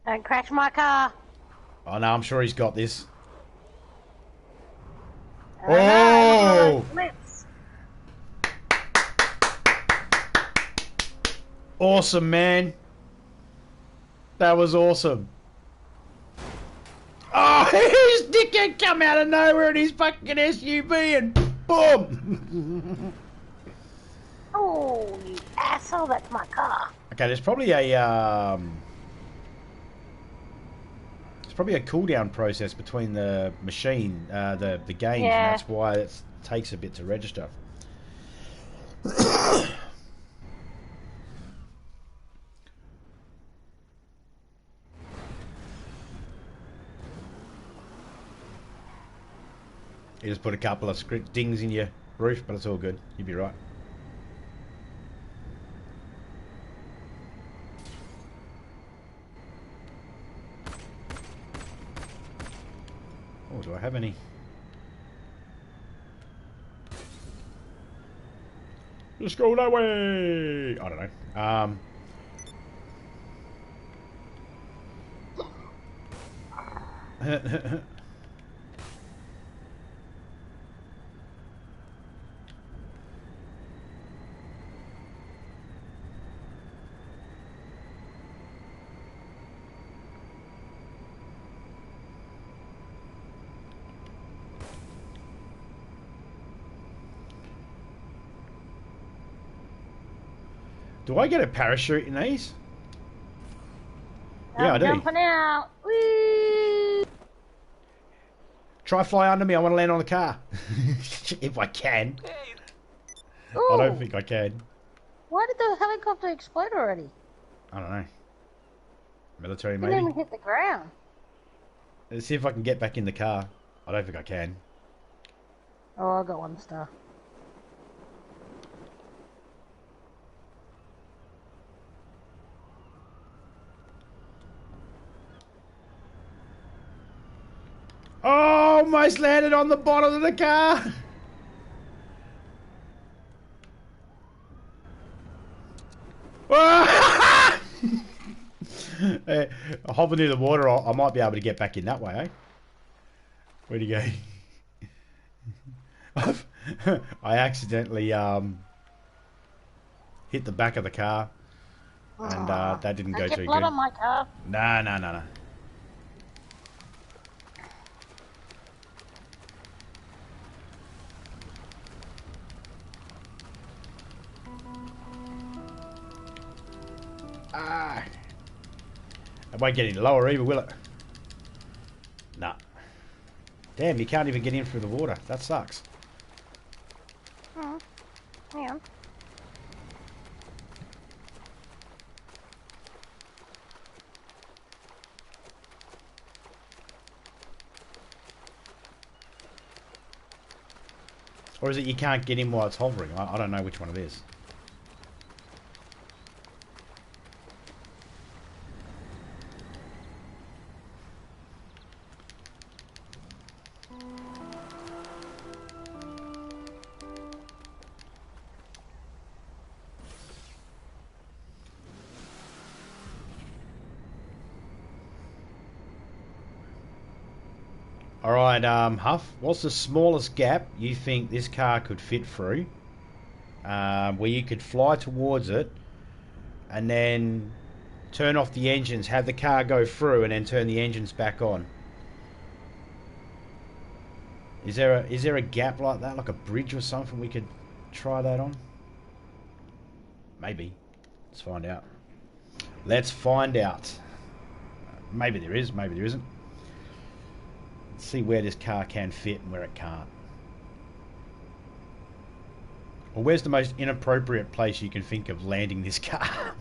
Don't crash my car. Oh no, I'm sure he's got this. Oh! Awesome, man. That was awesome. Oh, his dickhead come out of nowhere in his fucking SUV and boom. Oh, you asshole! That's my car. Okay, there's probably a cooldown process between the machine, the games, and Yeah. that's why it takes a bit to register. You just put a couple of dings in your roof, but it's all good. You'd be right. Oh, do I have any? Let's go that way! I don't know. Do I get a parachute in these? Yeah, I do. Jumping out. Whee! Try fly under me. I want to land on the car. If I can. Ooh, I don't think I can. why did the helicopter explode already? I don't know. Military, Didn't maybe? even hit the ground. Let's see if I can get back in the car. I don't think I can. Oh, I got 1 star. Oh, almost landed on the bottom of the car. Hover near the water, I might be able to get back in that way, eh? Where'd he go? I accidentally hit the back of the car, and that didn't go Don't get too blood good. on my car. No. Ah. It won't get any lower either, will it? Nah. Damn, you can't even get in through the water. That sucks. Yeah. Or is it you can't get in while it's hovering? I don't know which one it is. Alright, Huff, what's the smallest gap you think this car could fit through? Where you could fly towards it and then turn off the engines, have the car go through and then turn the engines back on. Is there a gap like that, like a bridge or something we could try that on? Maybe. Let's find out. Let's find out. Maybe there is, maybe there isn't. Let's see where this car can fit and where it can't. Or where's the most inappropriate place you can think of landing this car?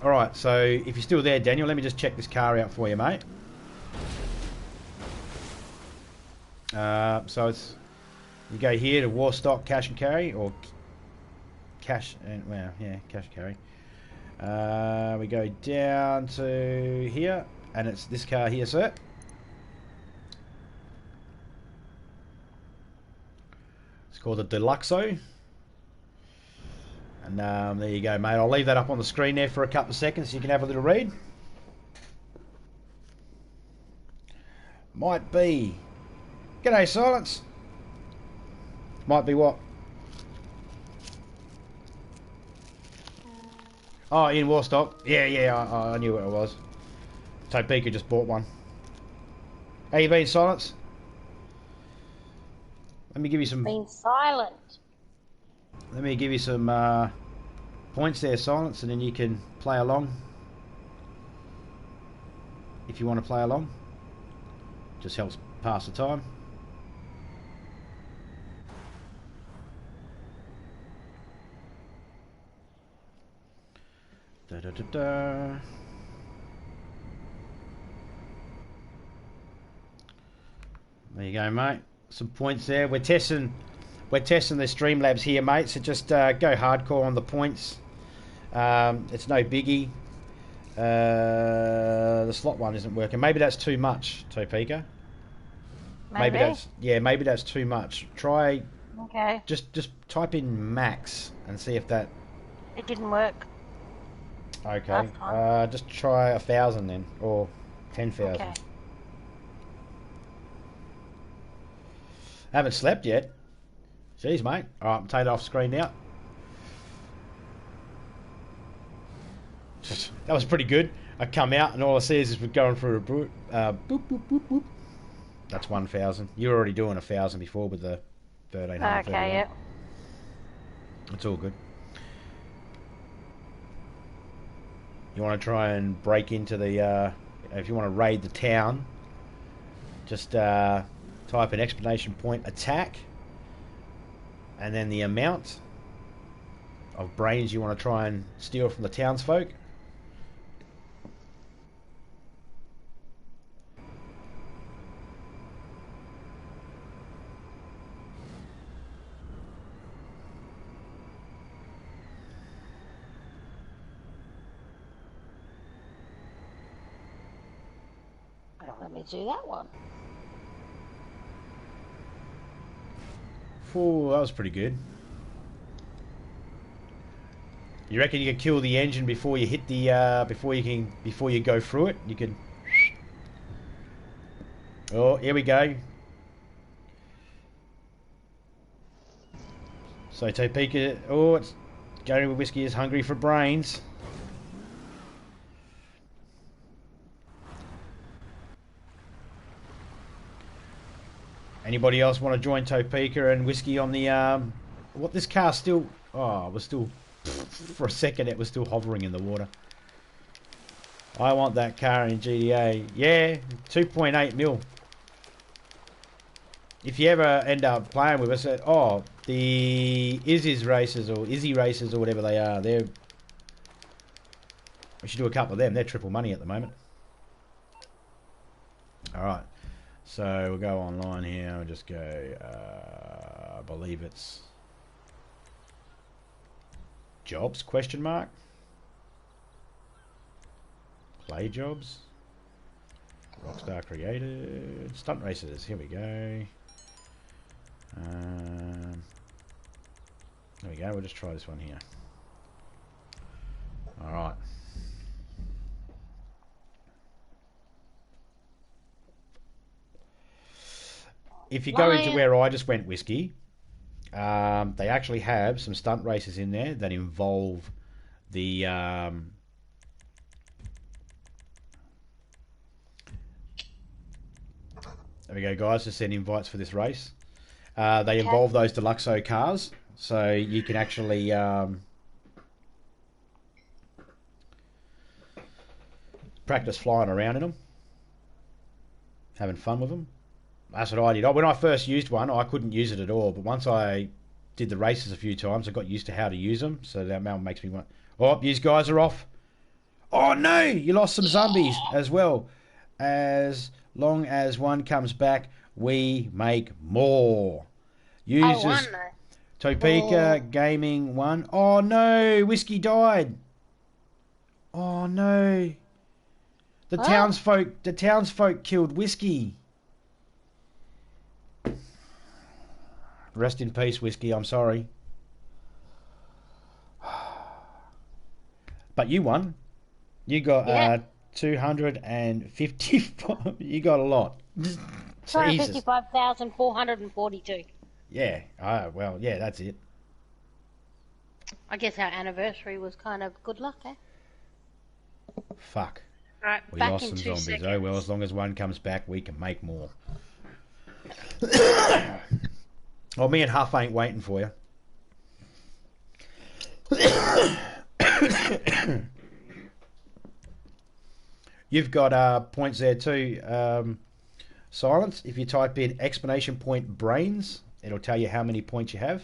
Alright, so if you're still there, Daniel, let me just check this car out for you, mate. So it's... You go here to Warstock Cash and Carry, or Cash and... Well, yeah, Cash and Carry. We go down to here, and it's this car here, sir. It's called the Deluxo. And there you go, mate. I'll leave that up on the screen there for a couple of seconds so you can have a little read. Might be... G'day, Silence. Might be what? Oh, in Warstock. Yeah, I knew what it was. Topeka just bought one. How you been, Silence? Let me give you some. Been silent. Let me give you some points there, Silence, and then you can play along. If you want to play along, just helps pass the time. Da, da, da, da. There you go, mate. Some points there. We're testing the Streamlabs here, mate. So just go hardcore on the points. It's no biggie. The slot one isn't working. Maybe that's too much, Topeka. Maybe that's too much. Try. Okay. Just type in max and see if that. It didn't work. Okay. Just try 1,000 then, or 10,000. Okay. Haven't slept yet. Jeez, mate. All right, I'm taking it off screen now. That was pretty good. I come out and all I see is we're going through a boop, boop, boop, boop. That's 1,000. You were already doing 1,000 before with the 1,300. Okay, yeah. It's all good. You want to try and break into the... if you want to raid the town, just type an exclamation point attack, and then the amount of brains you want to try and steal from the townsfolk. Let me do that one. Oh, that was pretty good. You reckon you can kill the engine before you hit the before you go through it? You can. Oh, here we go. So Topeka, oh, it's Gary with Whiskey is hungry for brains. Anybody else want to join Topeka and Whiskey on the what this car still? Oh, it was still for a second. It was still hovering in the water. I want that car in GTA. Yeah, 2.8 mil. If you ever end up playing with us, the Izzy's races or Izzy races or whatever they are, we should do a couple of them. They're triple money at the moment. All right. So we'll go online here. We'll just go, I believe it's jobs, question mark. Play jobs. Rockstar created. Stunt races. Here we go. There we go. We'll just try this one here. All right. If you go into where I just went, Whiskey, they actually have some stunt races in there that involve the there we go, guys. Just send invites for this race. They involve those Deluxo cars, so you can actually practice flying around in them, having fun with them. That's what I did. When I first used one, I couldn't use it at all. But once I did the races a few times, I got used to how to use them. So that now makes me want... Oh, these guys are off. Oh, no! You lost some zombies as well. As long as one comes back, we make more. Users... Topeka Gaming won. Oh, no! Whiskey died. Oh, no. The townsfolk killed Whiskey. Rest in peace, Whiskey. I'm sorry. But you won. You got 255. You got a lot. 255,442. Yeah. Well, yeah, that's it. I guess our anniversary was kind of good luck, eh? Fuck. Right, We back lost in some 2 zombies. seconds. Oh, well, as long as one comes back, we can make more. Well, me and Huff ain't waiting for you. You've got points there too. Silence. If you type in exclamation point brains, it'll tell you how many points you have.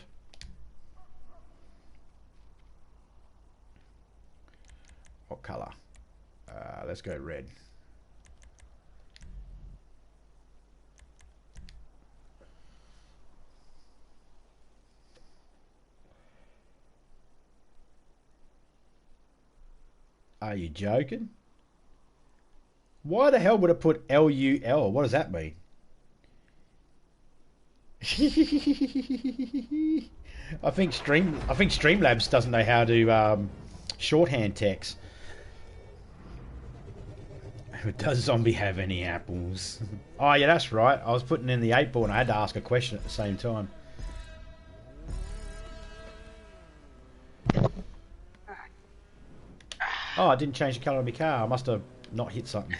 What colour? Let's go red. Are you joking? Why the hell would it put LUL? What does that mean? I think Streamlabs doesn't know how to shorthand text. Does Zombie have any apples? Oh yeah, that's right. I was putting in the 8-ball and I had to ask a question at the same time. Oh, I didn't change the colour of my car. I must have not hit something.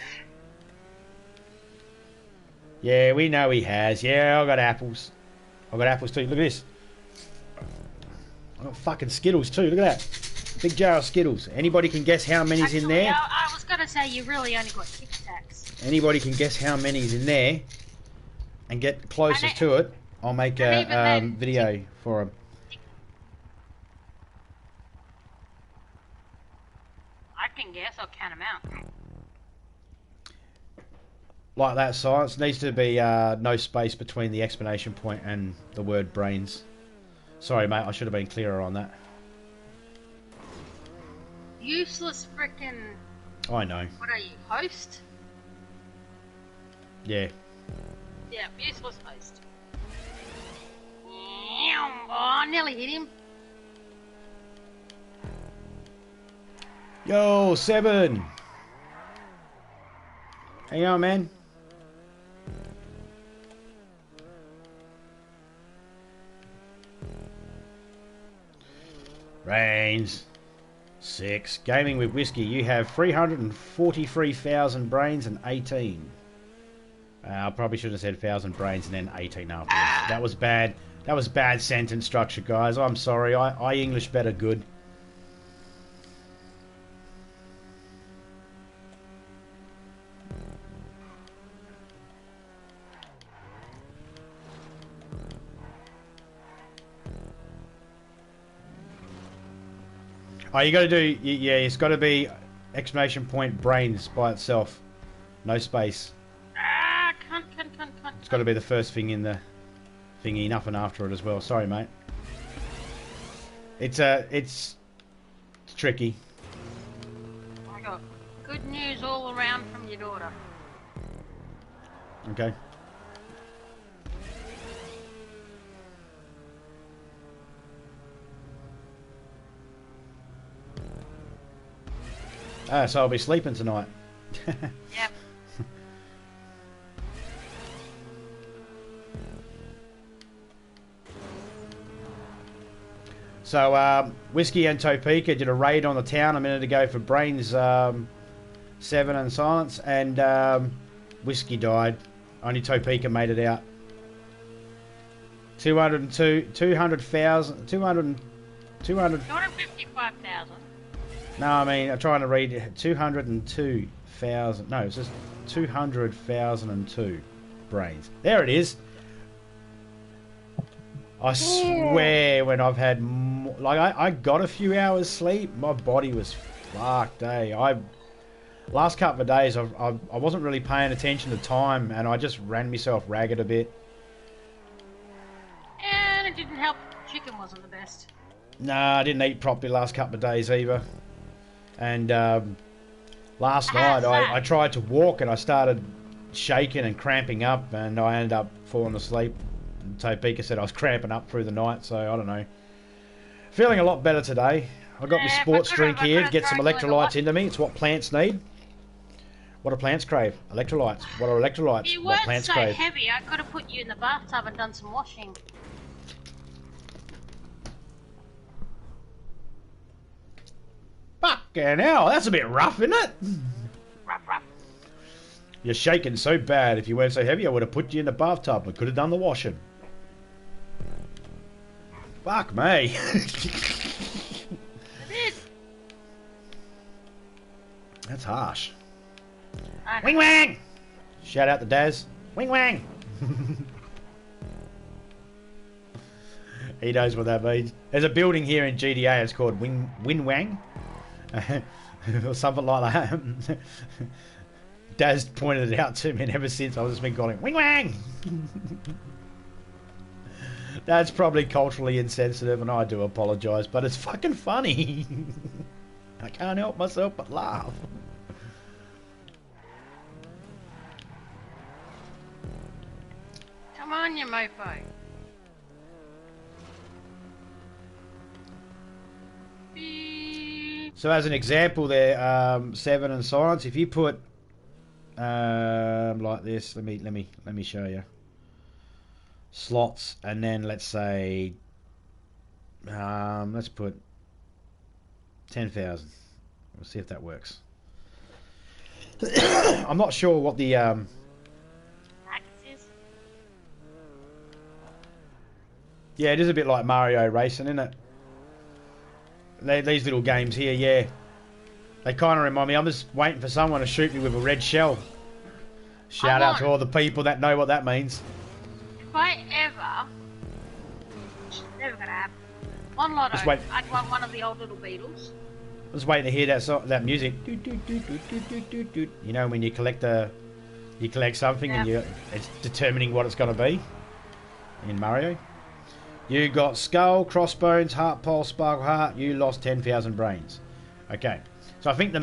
Yeah, we know he has. Yeah, I got apples. I got apples too. Look at this. I got fucking Skittles too. Look at that. Big jar of Skittles. Anybody can guess how many's in there? I was going to say you really only got Tic Tacs. Anybody can guess how many's in there and get closest to it. I'll make a video for them. I can guess. I'll count them out. Like that, Science. Needs to be no space between the exclamation point and the word brains. Sorry, mate. I should have been clearer on that. Useless frickin'... I know. What are you, host? Yeah. Yeah, useless host. Oh, I nearly hit him. Yo, 7. Hang on, man. Brains. 6. Gaming with Whiskey. You have 343,000 brains and 18. I probably should have said 1,000 brains and then 18 afterwards. That was bad. That was bad sentence structure, guys. I'm sorry. I English better good. Oh, you got to do... Yeah, it's got to be exclamation point brains by itself. No space. Cunt. It's got to be the first thing in the thingy. Nothing after it as well. Sorry, mate. It's tricky. I got good news all around from your daughter. Okay. So I'll be sleeping tonight. Yep. So Whiskey and Topeka did a raid on the town a minute ago for Brains 7 and Silence, and Whiskey died. Only Topeka made it out. 255,000. No, I mean, I'm trying to read 202,000. No, it's just 200,002 brains. There it is. I swear when I've had... I got a few hours sleep, my body was fucked, eh? Last couple of days, I wasn't really paying attention to time, and I just ran myself ragged a bit. And it didn't help. Chicken wasn't the best. Nah, I didn't eat properly last couple of days either. And last night I tried to walk and I started shaking and cramping up, and I ended up falling asleep. And Topeka said I was cramping up through the night, so I don't know. Feeling a lot better today. I got my sports drink here to get some electrolytes into me. It's what plants need. What do plants crave? Electrolytes. What are electrolytes? You what weren't plants so crave? heavy. I could have put you in the bathtub and done some washing. Fucking hell, that's a bit rough, isn't it? Rough. You're shaking so bad. If you weren't so heavy, I would have put you in the bathtub and could have done the washing. Fuck me. That's harsh. Wing wang! Shout out to Daz. Wing wang! He knows what that means. There's a building here in GTA. It's called Wing Wang, or something like that. Daz pointed it out to me, and ever since I've just been calling Wing Wang. That's probably culturally insensitive, and I do apologise, but it's fucking funny. I can't help myself but laugh. Come on, you mofo. So as an example there, Seven and Silence, if you put like this, let me show you. Slots, and then let's say let's put 10,000. We'll see if that works. I'm not sure what the Axis. yeah, it is a bit like Mario Racing, isn't it? These little games here, yeah, they kind of remind me. I'm just waiting for someone to shoot me with a red shell. Shout out to all the people that know what that means. If I ever, which is never gonna happen, on Lotto, Just wait. I'd want one of the old little Beatles. I was waiting to hear that music. You know, when you collect something, Yeah. and it's determining what it's going to be in Mario. You got skull, crossbones, heart, pulse, sparkle heart. You lost 10,000 brains. Okay, so I think the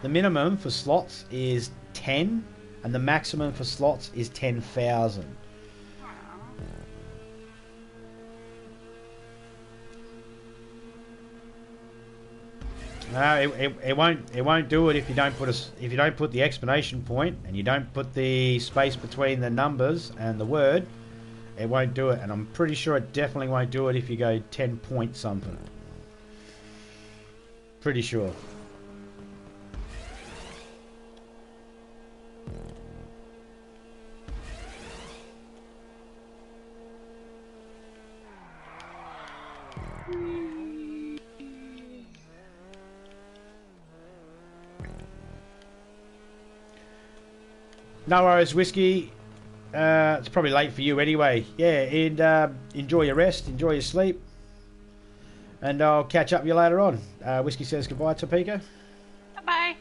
minimum for slots is 10, and the maximum for slots is 10,000. No, it won't do it if you don't put the exclamation point and you don't put the space between the numbers and the word. It won't do it, and I'm pretty sure it definitely won't do it if you go 10 point something. Pretty sure. No worries, Whiskey. It's probably late for you anyway. Yeah, and enjoy your rest, enjoy your sleep. And I'll catch up with you later on. Whiskey says goodbye, Topeka. Bye-bye.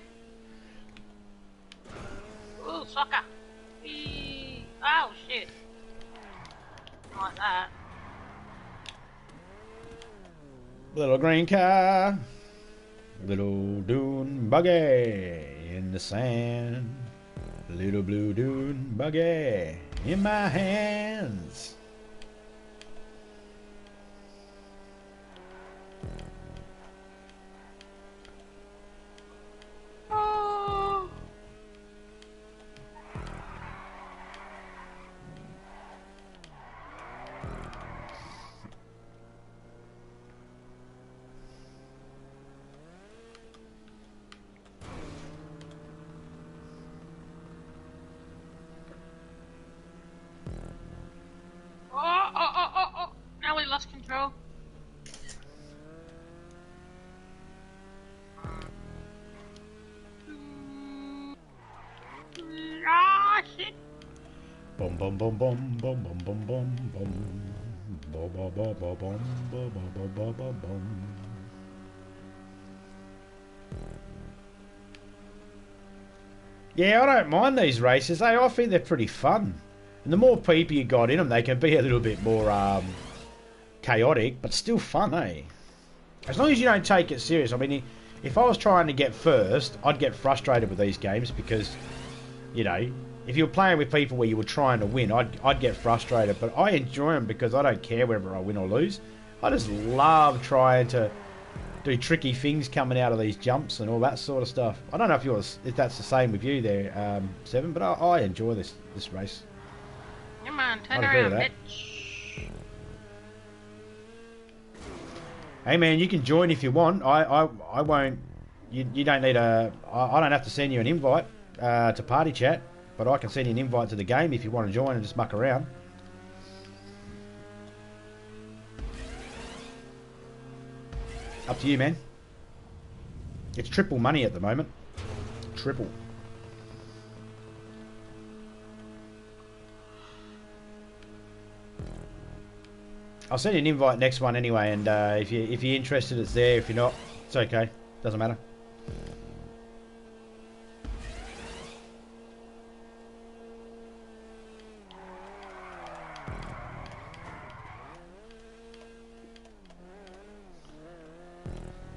Ooh, soccer. Whee. Oh, shit. Like that. Little green car. Little dune buggy in the sand. Little blue dune buggy in my hands. Oh. Oh. Now we lost control. Ah, shit. Bum bum bum bum bum bum bum bum bum. Bum bum bum bum bum bum bum bum bum bum. Yeah, I don't mind these races. I think they're pretty fun. And the more people you got in them, they can be a little bit more chaotic, but still fun, eh? As long as you don't take it serious. I mean, if I was trying to get first, I'd get frustrated with these games because, you know, if you were playing with people where you were trying to win, I'd get frustrated. But I enjoy them because I don't care whether I win or lose. I just love trying to do tricky things coming out of these jumps and all that sort of stuff. I don't know if that's the same with you there, Seven, but I enjoy this race. Come on, turn I'd agree around, with that. bitch. Hey man, you can join if you want. I won't. You don't need a. I don't have to send you an invite to party chat, but I can send you an invite to the game if you want to join and just muck around. Up to you, man. It's triple money at the moment. Triple. I'll send you an invite next one anyway, and if you're interested, it's there. If you're not, it's okay. Doesn't matter.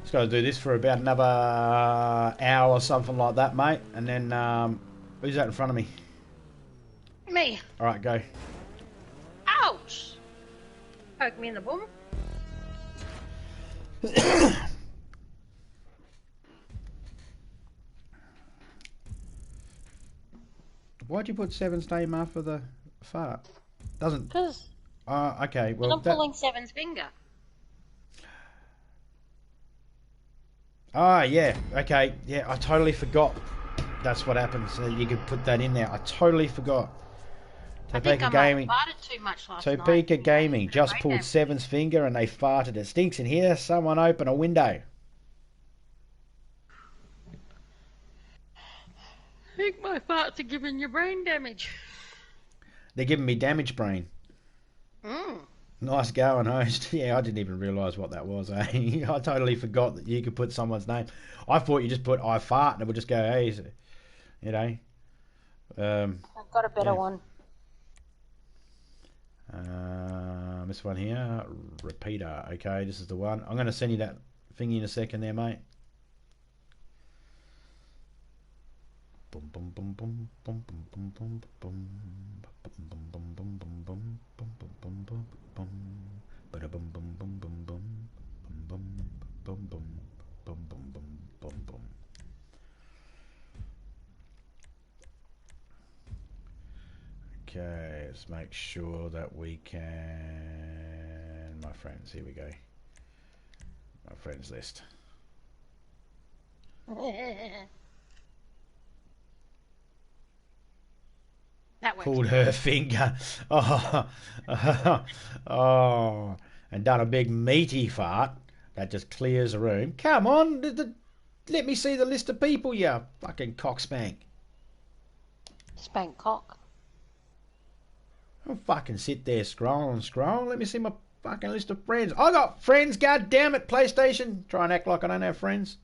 Just got to do this for about another hour or something like that, mate. And then, who's that in front of me? Me. All right, go. Ouch! Poke me in the bum. Why'd you put Seven's name after the fart? Doesn't. Because Okay. Well, I'm pulling Seven's finger. Ah, yeah. Okay. Yeah, I totally forgot. That's what happens. You could put that in there. I totally forgot. I think I might have farted too much last night. Topeka Gaming just pulled Seven's finger and they farted. It stinks in here. Someone open a window. I think my farts are giving you brain damage. They're giving me damaged brain. Nice going, host. Yeah, I didn't even realise what that was. Eh? I totally forgot that you could put someone's name. I thought you just put I fart and it would just go, hey, you know. I've got a better one. This one here, repeater. Okay, this is the one. I'm going to send you that thingy in a second there, mate. Boom, boom, boom, boom, boom, boom, boom, boom, boom, boom, boom, boom, boom, boom, boom, boom, boom, boom, boom, bada boom, boom, boom, boom, boom, boom, boom, boom, boom, boom, boom, boom, boom, boom. Okay, let's make sure that we can. My friends, here we go. My friends list. That works. Pulled her finger. Oh, oh, and done a big meaty fart. That just clears the room. Come on, let me see the list of people, you fucking cockspank. Spank cock. Don't fucking sit there scroll and scroll. Let me see my fucking list of friends. I got friends, god damn it, PlayStation. Try and act like I don't have friends.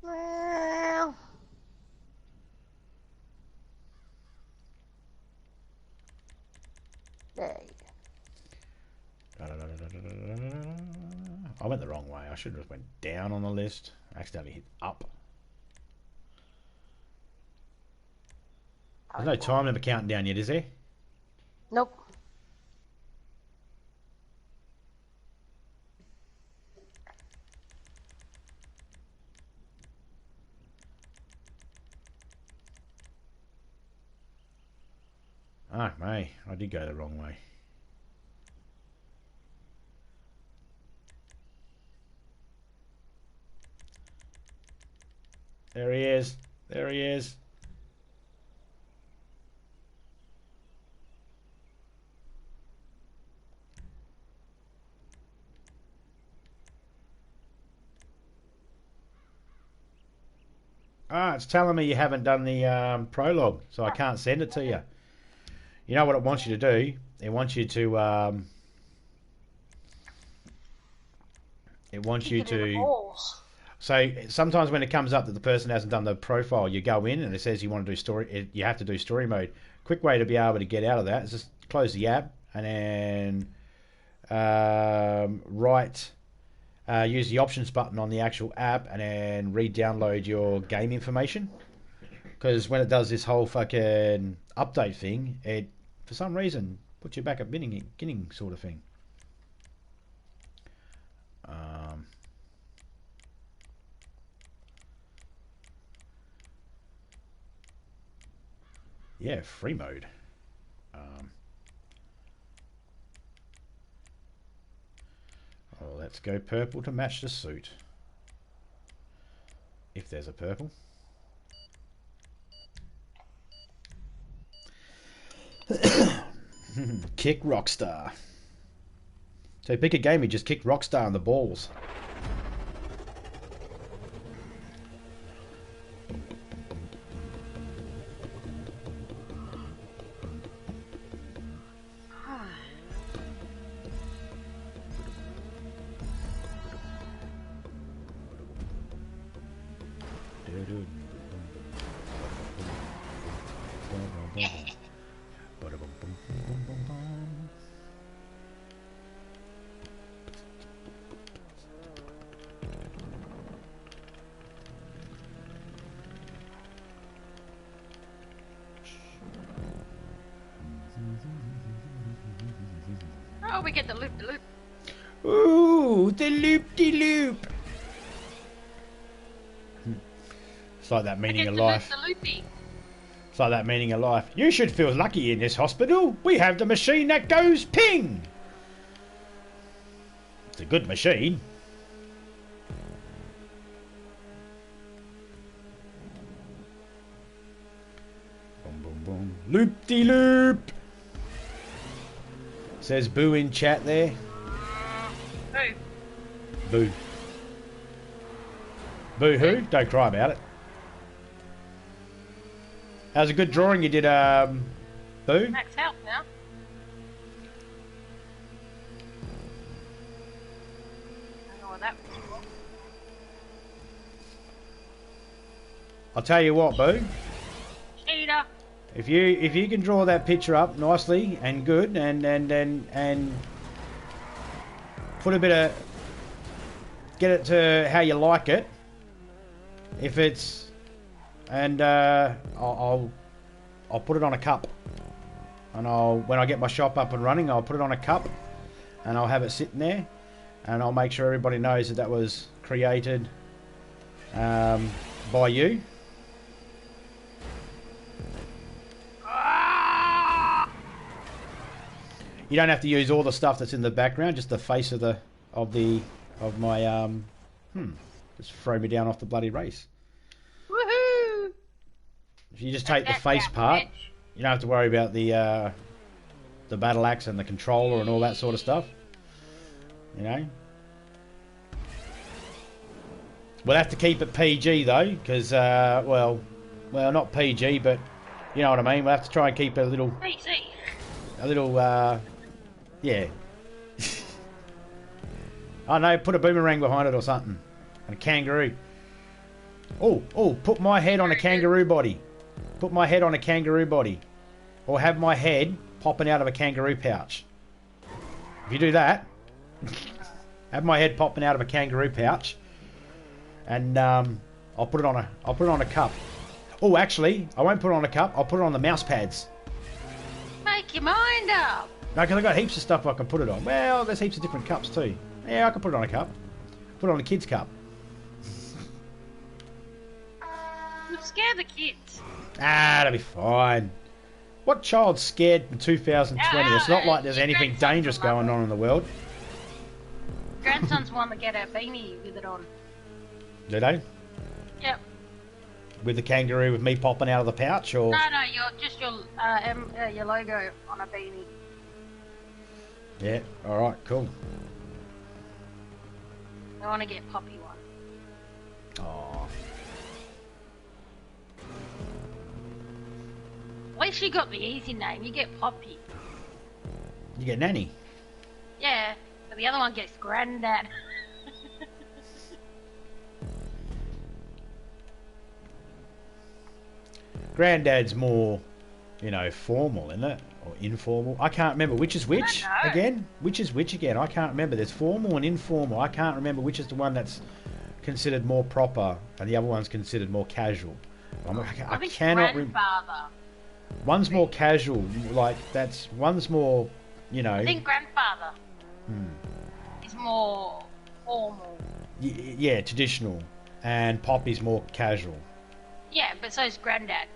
Well, there you go. I went the wrong way. I should have just went down on the list. I accidentally hit up. There's no time limit counting down yet, is there? Nope. Ah, mate, I did go the wrong way. There he is. There he is. Ah, it's telling me you haven't done the prologue, so I can't send it to you. You know what it wants you to do? It wants you to... it wants you to... So sometimes when it comes up that the person hasn't done the profile, you go in and it says you want to do story. You have to do story mode. Quick way to be able to get out of that is just close the app and then use the options button on the actual app and then re-download your game information. Because when it does this whole fucking update thing, it for some reason puts you back at beginning sort of thing. Yeah, free mode. Oh, let's go purple to match the suit. If there's a purple. Kick Rockstar. So pick a game, he just kicked Rockstar in the balls. Oh, we get the loop, the loop. Ooh, the loop-de-loop. It's like that meaning of life. The loopy. It's like that meaning of life. You should feel lucky in this hospital. We have the machine that goes ping. It's a good machine. Boom, boom, boom. Loop-de-loop. Says boo in chat there. Boo. Boo. Boo hoo? Don't cry about it. How's a good drawing you did, Boo? Max health now. I don't know what that was for. I'll tell you what, Boo. Cheater. If you can draw that picture up nicely and good and put a bit of get it to how you like it. If it's and I'll put it on a cup, and when I get my shop up and running, I'll put it on a cup, and I'll have it sitting there, and I'll make sure everybody knows that was created by you. You don't have to use all the stuff that's in the background, just the face of my just throw me down off the bloody race. Woohoo! If you just take the face part, you don't have to worry about the battle axe and the controller and all that sort of stuff. You know. We'll have to keep it PG though, because well, not PG, but you know what I mean. We'll have to try and keep it a little. PC. A little, yeah. I know, put a boomerang behind it or something. And a kangaroo. Oh, put my head on a kangaroo body. Put my head on a kangaroo body. Or have my head popping out of a kangaroo pouch. If you do that, have my head popping out of a kangaroo pouch. And I'll put it on a cup. Oh, actually, I won't put it on a cup. I'll put it on the mouse pads. Make your mind up. No, because I've got heaps of stuff I can put it on. Well, there's heaps of different cups too. Yeah, I can put it on a cup. Put it on a kid's cup. You'll scare the kids. That'll be fine. What child's scared in 2020? It's not like there's anything dangerous going on in the world. Grandson's one to get a beanie with it on. Do they? Yep. With the kangaroo with me popping out of the pouch, or? No, your logo on a beanie. Yeah. All right. Cool. I want to get Poppy one. Oh. At least you got the easy name. You get Poppy. You get Nanny. Yeah, but the other one gets Granddad. Granddad's more, formal, isn't it? Or informal. I can't remember which is which again. Which is which again? I can't remember. There's formal and informal. I can't remember which is the one that's considered more proper and the other one's considered more casual. I cannot remember. One's more casual, like one's more, I think grandfather is more formal. Yeah, traditional, and Poppy's more casual. Yeah, but so is granddad.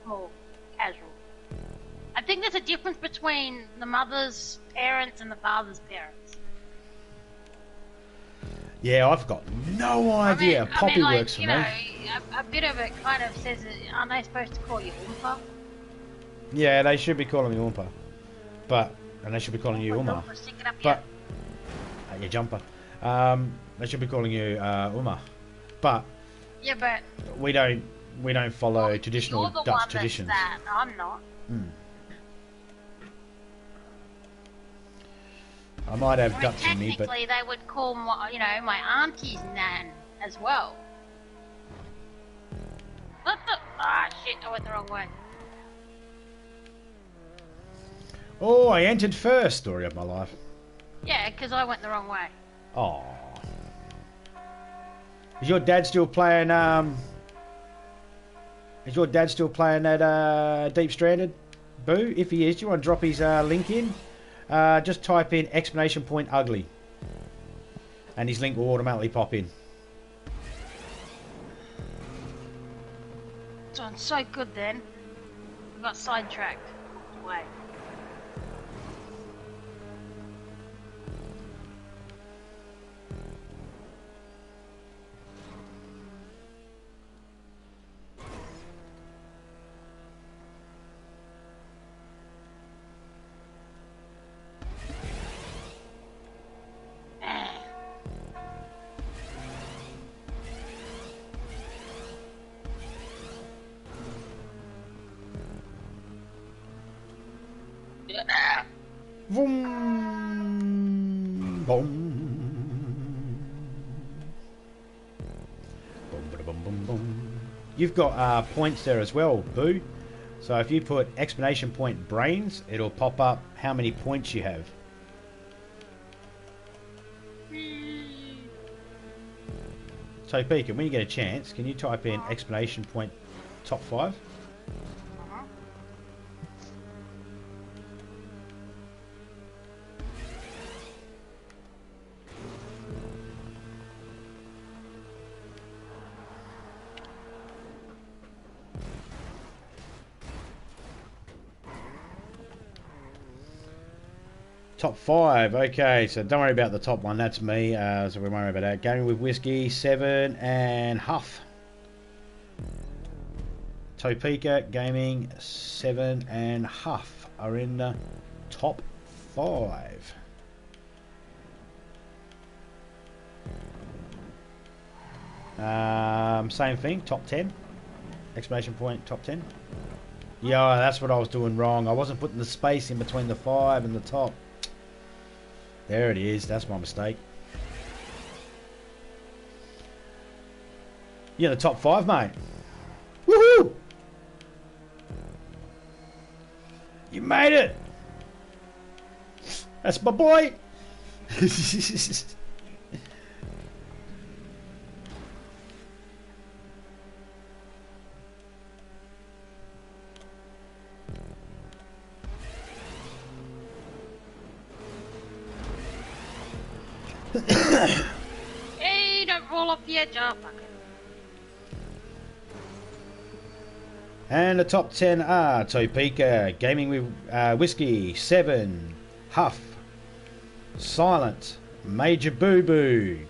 More casual. I think there's a difference between the mother's parents and the father's parents. Yeah, I've got no idea. Poppy works for me. A bit of it kind of says, aren't they supposed to call you Oompa? Yeah, they should be calling me Oompa. And they should be calling you Uma. But, your jumper. They should be calling you Uma. But, yeah, but we don't follow traditional you're the Dutch one traditions. That. I'm not. I might have Dutch in me, but technically they would call my auntie's Nan as well. What the? Ah, shit! I went the wrong way. Oh, I entered first. Story of my life. Yeah, because I went the wrong way. Oh. Is your dad still playing? Is your dad still playing that Deep Stranded? Boo. If he is, do you want to drop his link in? Just type in !ugly, and his link will automatically pop in. Doing so good then. We got sidetracked. Wait. Vroom, boom. Boom, boom, boom, boom. You've got points there as well, Boo. So if you put ! brains, it'll pop up how many points you have. So, Beacon, when you get a chance, can you type in ! top 5? Top 5, okay, so don't worry about the top one, that's me, so we won't worry about that. Gaming with Whiskey, 7, and Huff. Topeka, Gaming, 7, and Huff are in the top 5. Same thing, top 10. ! top 10. Yeah, that's what I was doing wrong. I wasn't putting the space in between the 5 and the top. There it is. That's my mistake. You're in the top 5, mate. Woohoo! You made it. That's my boy. Hey, don't roll off the edge. Oh, fuck it. And the top 10 are Topeka, Gaming with Whiskey, 7, Huff, Silent, Major Boo Boo,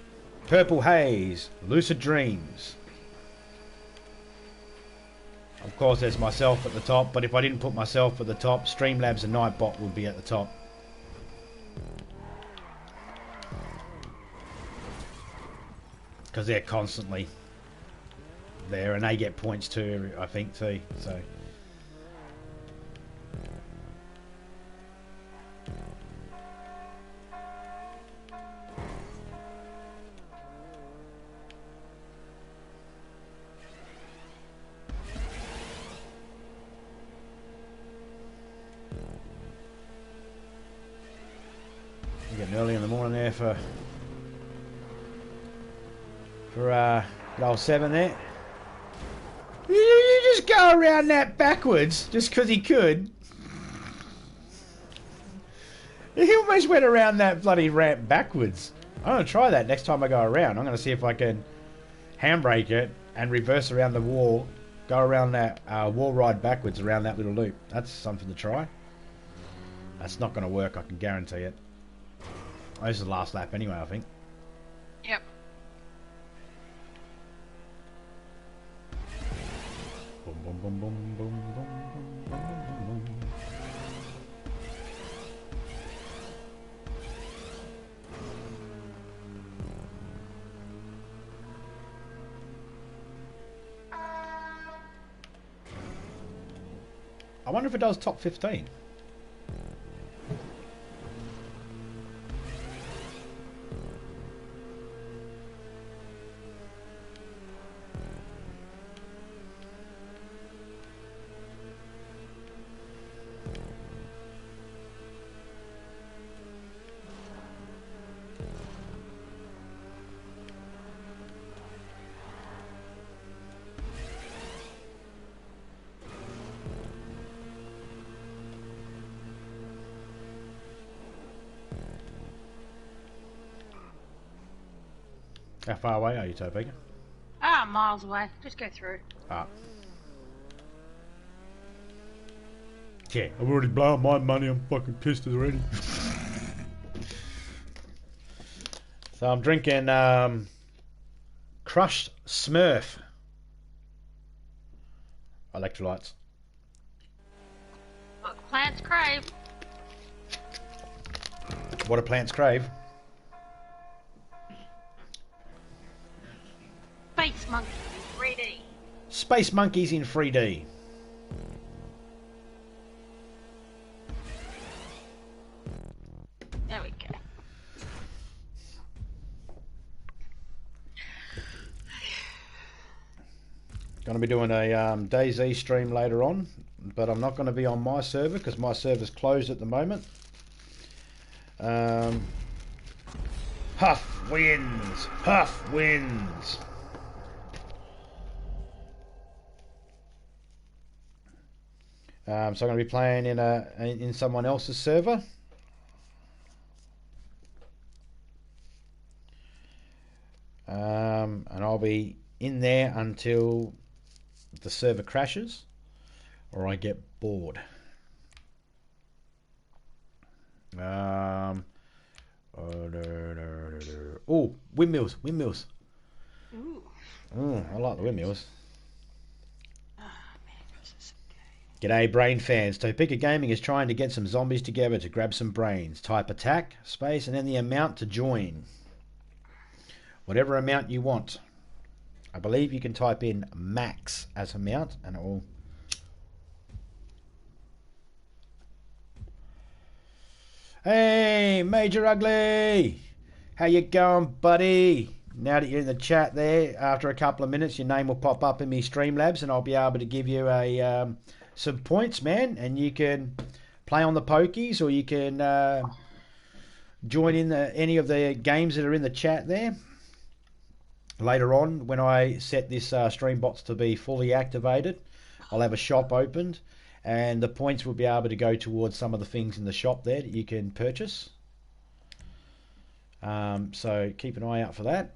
Purple Haze, Lucid Dreams. Of course, there's myself at the top, but if I didn't put myself at the top, Streamlabs and Nightbot would be at the top. Because they're constantly there, and they get points too, I think, too. So I'm getting early in the morning there for good old 7 there. You just go around that backwards just because he could. He almost went around that bloody ramp backwards. I'm going to try that next time I go around. I'm going to see if I can handbrake it and reverse around the wall, go around that wall ride backwards around that little loop. That's something to try. That's not going to work, I can guarantee it. Oh, this is the last lap anyway, I think. Yep. Boom, boom, boom, boom, boom, boom, boom, boom, boom. I wonder if it does top 15. How far away are you, Topeka? Ah, miles away. Just go through. Ah. Yeah, I've already blown my money. I'm fucking pissed already. So I'm drinking crushed Smurf electrolytes. Look, plants crave. What do plants crave? Space monkeys in 3D. Space monkeys in 3D. There we go. Going to be doing a DayZ stream later on, but I'm not going to be on my server because my server's closed at the moment. Huff wins. Huff wins. So I'm going to be playing in someone else's server. And I'll be in there until the server crashes or I get bored. Oh, windmills. Ooh. I like the windmills. G'day brain fans. Topeka Gaming is trying to get some zombies together to grab some brains. Type attack, space, and then the amount to join. Whatever amount you want. I believe you can type in max as amount and it will... Hey, Major Ugly! How you going, buddy? Now that you're in the chat there, after a couple of minutes, your name will pop up in me Streamlabs and I'll be able to give you a some points, man, and you can play on the pokies or you can join in any of the games that are in the chat there. Later on, when I set this stream bots to be fully activated, I'll have a shop opened and the points will be able to go towards some of the things in the shop there that you can purchase. So keep an eye out for that.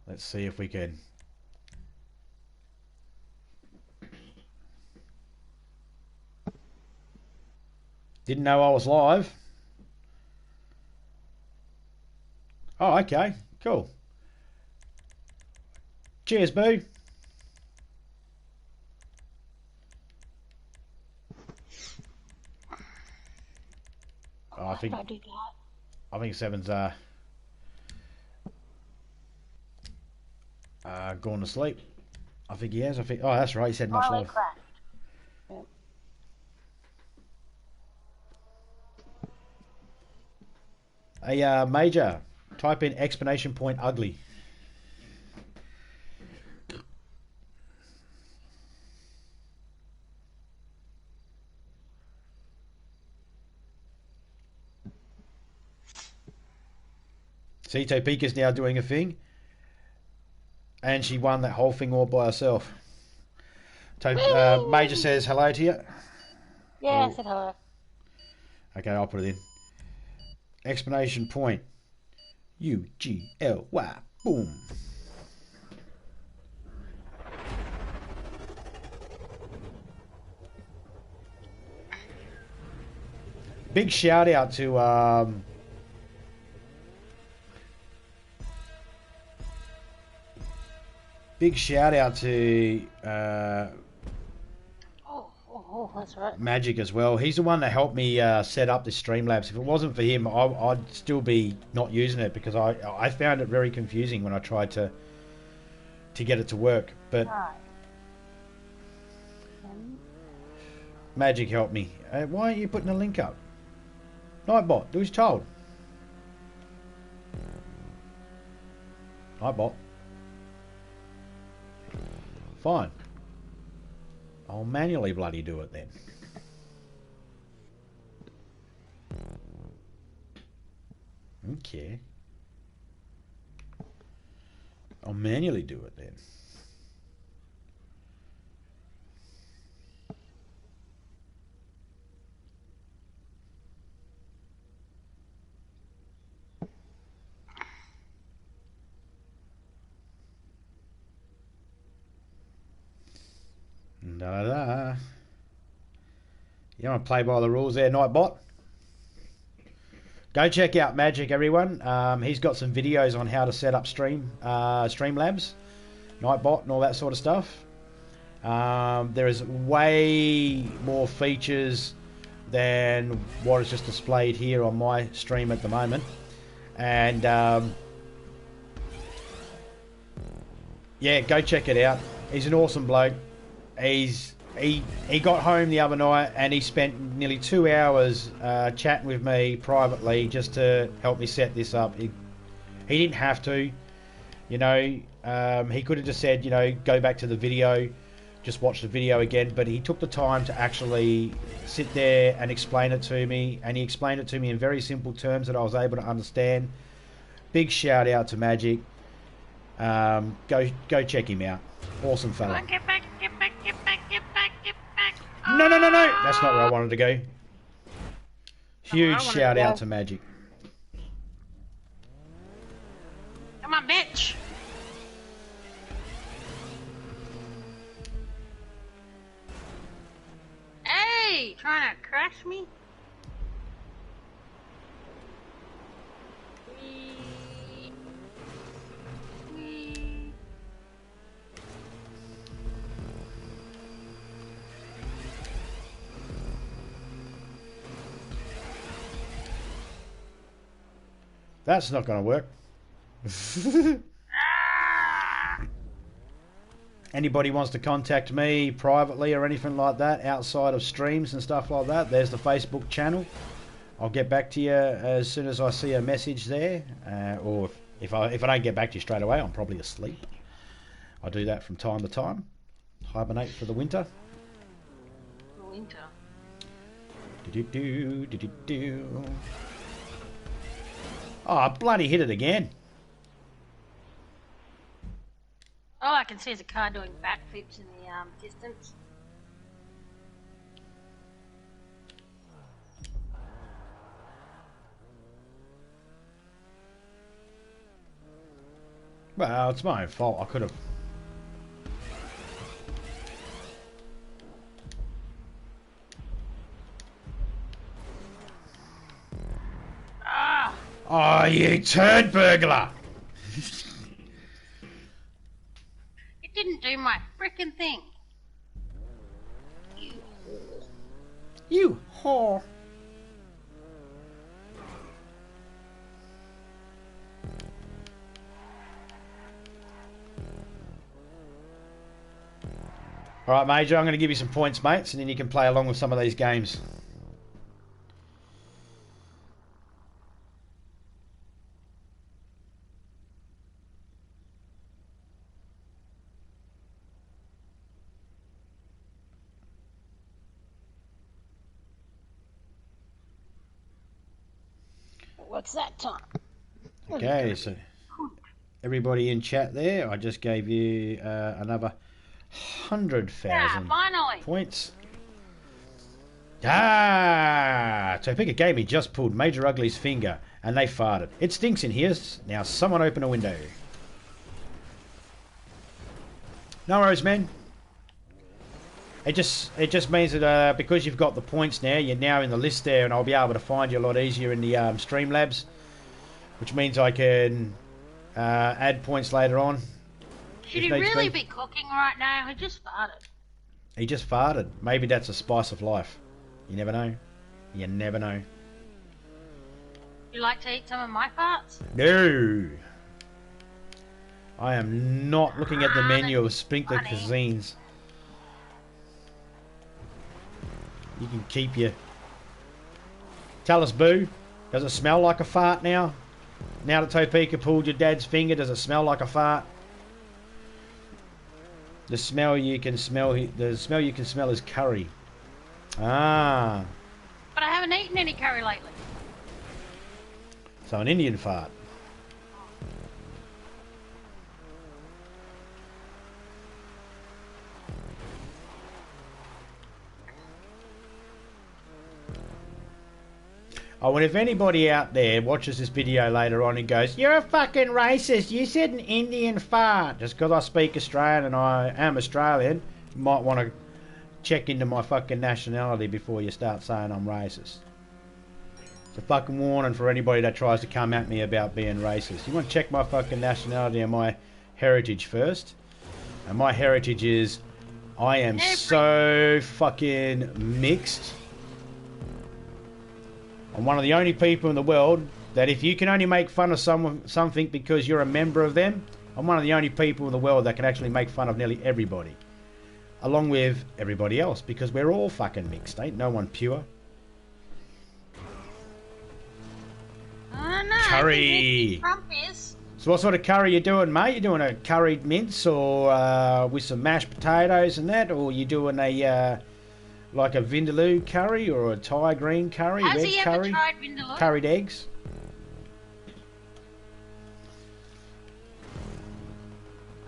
Let's see if we can... Didn't know I was live. Oh, okay. Cool. Cheers, boo. Oh, I think Seven's gone to sleep. I think he has. Oh, that's right. He said much love. Yep. Hey, Major, type in exclamation point ugly. See, Topeka's now doing a thing. And she won that whole thing all by herself. Major says hello to you. Yeah, I said hello. Okay, I'll put it in. Explanation point. UGLY. Boom. Big shout out to That's right. Magic as well. He's the one that helped me set up this Streamlabs. If it wasn't for him, I'd still be not using it because I found it very confusing when I tried to get it to work. But Right. Magic helped me. Why aren't you putting a link up? Nightbot, do as told. Nightbot. Fine. I'll manually bloody do it then. Okay. I'll manually do it then. Da da da. You want to play by the rules there, Nightbot? Go check out Magic, everyone. He's got some videos on how to set up Streamlabs, Nightbot, and all that sort of stuff. There is way more features than what is just displayed here on my stream at the moment. And yeah, go check it out. He's an awesome bloke. He got home the other night and he spent nearly 2 hours chatting with me privately just to help me set this up. He didn't have to, you know. He could have just said, you know, go back to the video, just watch the video again. But he took the time to actually sit there and explain it to me, and he explained it to me in very simple terms that I was able to understand. Big shout out to Magic. Go check him out. Awesome fella. Get back. No. That's not where I wanted to go. Huge shout out to Magic. Come on, bitch. Hey, trying to crash me? That's not going to work. Anybody wants to contact me privately or anything like that outside of streams and stuff like that, there's the Facebook channel. I'll get back to you as soon as I see a message there, or if I don't get back to you straight away, I'm probably asleep. I do that from time to time. Hibernate for the winter. Winter. Do. Oh, I bloody hit it again. All I can see is a car doing backflips in the distance. Well, it's my own fault. I could have... Oh, you turd burglar! It didn't do my frickin' thing. You whore! Alright, Major, I'm going to give you some points, mates, and then you can play along with some of these games. What's that time? Okay, so everybody in chat there, I just gave you another 100,000 finally. points. Topeka gave me just pulled Major Ugly's finger and they farted. It stinks in here. Now someone open a window. No worries, man. It just means that because you've got the points now, you're now in the list there, and I'll be able to find you a lot easier in the Streamlabs, which means I can add points later on. Should he really be cooking right now? He just farted. He just farted. Maybe that's a spice of life. You never know. You never know. You like to eat some of my farts? No. I am not looking at the menu of Sprinkler Cuisines. You can keep your... Tell us, Boo. Does it smell like a fart now? Now that Topeka pulled your dad's finger, does it smell like a fart? The smell you can smell is curry. Ah. But I haven't eaten any curry lately. So an Indian fart. Oh, and if anybody out there watches this video later on and goes, "You're a fucking racist, you said an Indian fart," just because I speak Australian and I am Australian, you might want to check into my fucking nationality before you start saying I'm racist. It's a fucking warning for anybody that tries to come at me about being racist. You want to check my fucking nationality and my heritage first. And my heritage is, I am so fucking mixed. I'm one of the only people in the world that if you can only make fun of something because you're a member of them, I'm one of the only people in the world that can actually make fun of nearly everybody. Along with everybody else, because we're all fucking mixed, ain't no one pure. No, curry. Trump is. So what sort of curry you doing, mate? You doing a curried mince or with some mashed potatoes and that, or you doing a like a vindaloo curry or a Thai green curry, Has red he ever curry, tried vindaloo? curried eggs?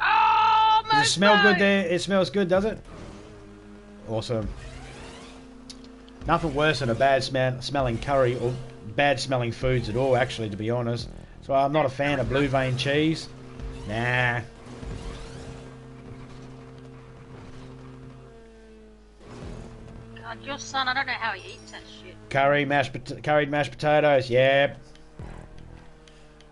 Oh, Does it smell good there? It smells good, does it? Awesome. Nothing worse than a bad smelling curry or bad smelling foods at all, actually, to be honest. So I'm not a fan of blue vein cheese. Nah. God, your son, I don't know how he eats that shit. Curried mashed potatoes, yeah.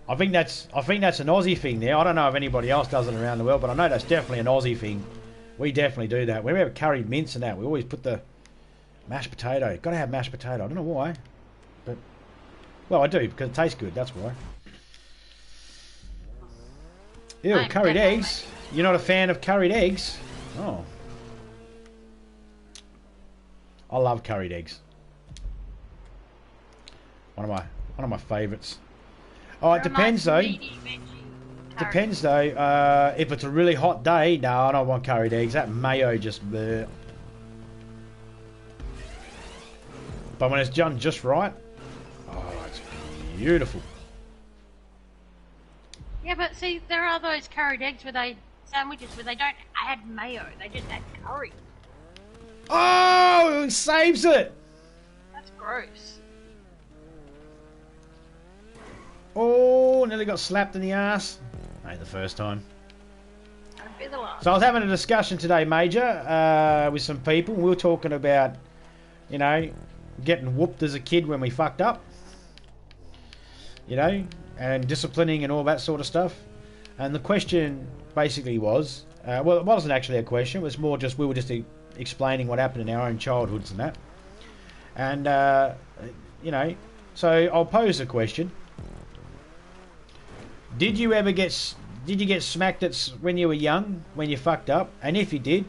I think that's an Aussie thing there. I don't know if anybody else does it around the world, but I know that's definitely an Aussie thing. We definitely do that. When we have curried mince and that, we always put the mashed potato. Got to have mashed potato. I don't know why, but well, I do because it tastes good. That's why. Ew, curried eggs. You're not a fan of curried eggs? Oh, I love curried eggs. One of my favourites. Oh, it depends though. Depends though. If it's a really hot day, no, I don't want curried eggs. That mayo just bleh. But when it's done just right, oh, it's beautiful. Yeah, but see, there are those curried eggs sandwiches where they don't add mayo, they just add curry. Oh, it saves it. That's gross. Oh, nearly got slapped in the ass. Ain't the first time. That'd be the last. So I was having a discussion today, Major, with some people. We were talking about, you know, getting whooped as a kid when we fucked up. You know, and disciplining and all that sort of stuff. And the question basically was, well, it wasn't actually a question. It was more just we were just explaining what happened in our own childhoods and that. And, you know, so I'll pose a question. Did you get smacked when you were young, when you fucked up? And if you did,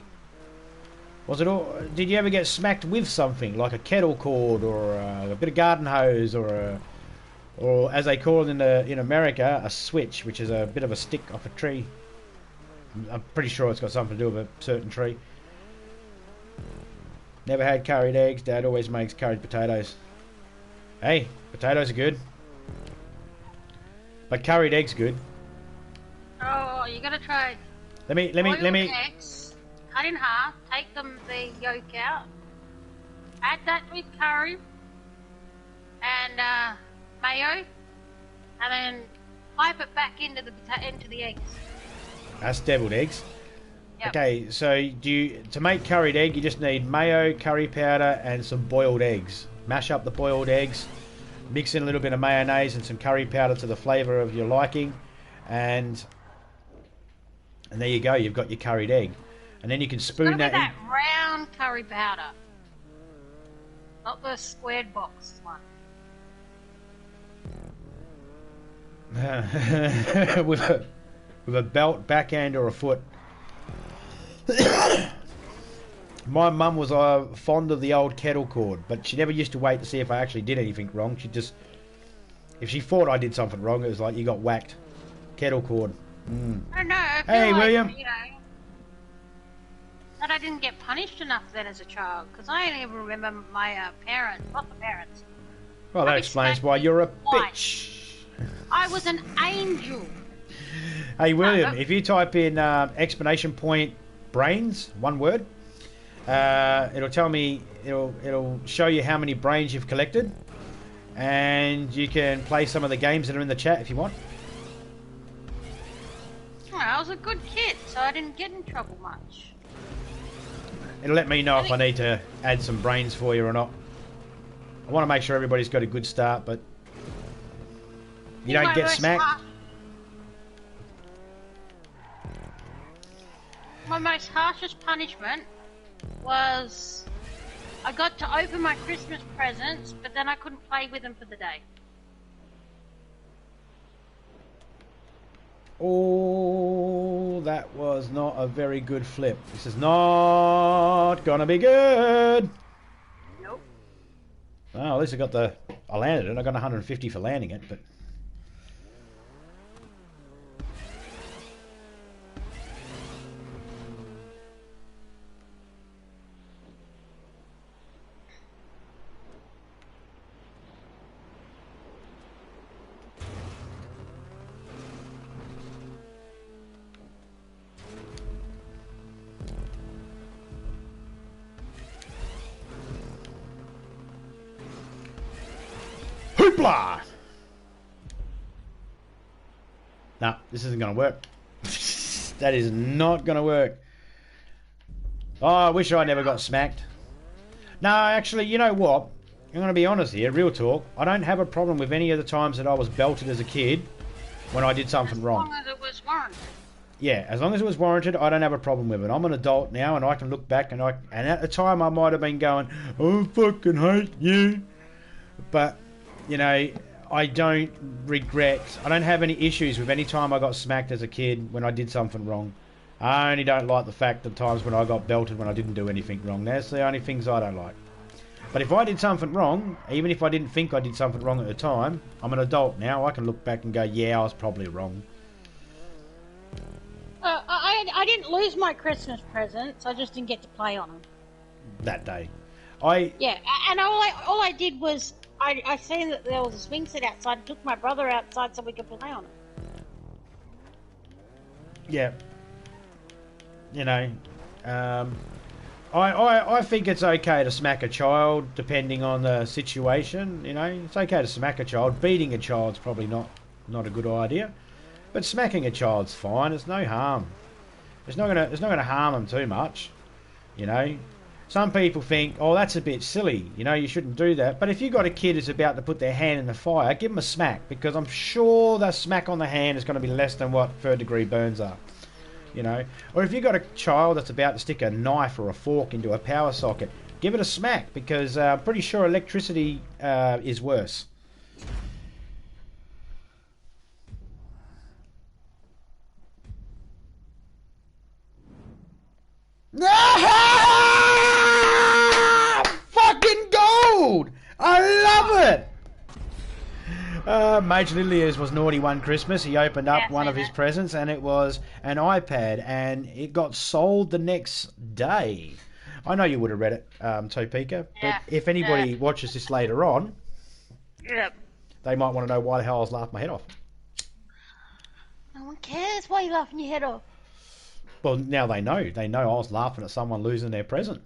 did you ever get smacked with something like a kettle cord or a bit of garden hose or as they call it in America, a switch, which is a bit of a stick off a tree. I'm pretty sure it's got something to do with a certain tree. Never had curried eggs. Dad always makes curried potatoes. Hey, potatoes are good. But curried eggs good. Oh, you gotta try. Let me. Eggs, cut in half, take the yolk out, add that with curry and mayo, and then pipe it back into the eggs. That's deviled eggs. Yep. Okay, so to make curried egg, you just need mayo, curry powder, and some boiled eggs. Mash up the boiled eggs. Mix in a little bit of mayonnaise and some curry powder to the flavour of your liking, and there you go. You've got your curried egg, and then you can spoon that in. That round curry powder, not the squared box one. with a belt, backhand, or a foot. My mum was fond of the old kettle cord, but she never used to wait to see if I actually did anything wrong. She just, if she thought I did something wrong, it was like, you got whacked. Kettle cord. I don't know. I feel Hey, like, William. You know, that I didn't get punished enough then as a child, because I only ever remember my parents, not the parents. Well, that explains why you're a bitch. I was an angel. Hey, William, if you type in explanation point brains, one word, it'll tell me, it'll show you how many brains you've collected, and you can play some of the games that are in the chat if you want. I was a good kid, so I didn't get in trouble much. It'll let me know if I need to add some brains for you or not. I want to make sure everybody's got a good start, but you don't get smacked. My most harshest punishment was I got to open my Christmas presents, but then I couldn't play with them for the day. Oh, that was not a very good flip. This is not gonna be good. Nope. Oh, at least I landed it. I got 150 for landing it, but hoopla! Nah, this isn't going to work. That is not going to work. Oh, I wish I never got smacked. No, actually, you know what? I'm going to be honest here, real talk. I don't have a problem with any of the times that I was belted as a kid when I did something wrong. As long as it was warranted. Yeah, as long as it was warranted, I don't have a problem with it. I'm an adult now, and I can look back, and at the time I might have been going, "I fucking hate you," but you know, I don't have any issues with any time I got smacked as a kid when I did something wrong. I only don't like the fact that times when I got belted when I didn't do anything wrong. That's the only things I don't like. But if I did something wrong, even if I didn't think I did something wrong at the time, I'm an adult now. I can look back and go, yeah, I was probably wrong. I didn't lose my Christmas presents. I just didn't get to play on them. That day. Yeah, and all I did was I seen that there was a swing set outside and took my brother outside so we could play on it. Yeah. You know, I think it's okay to smack a child depending on the situation. You know, it's okay to smack a child. Beating a child's probably not a good idea, but smacking a child's fine. It's no harm. It's not gonna harm them too much. You know, some people think, oh, that's a bit silly. You know, you shouldn't do that. But if you've got a kid who's about to put their hand in the fire, give them a smack, because I'm sure the smack on the hand is going to be less than what third-degree burns are. You know, or if you've got a child that's about to stick a knife or a fork into a power socket, give it a smack, because I'm pretty sure electricity is worse. Fucking gold! I love it! Major Lilius was naughty one Christmas. He opened up one of his presents, and it was an iPad, and it got sold the next day. I know you would have read it, Topeka, but if anybody watches this later on, they might want to know why the hell I was laughing my head off. No one cares why you're laughing your head off. Well, now they know. They know I was laughing at someone losing their present.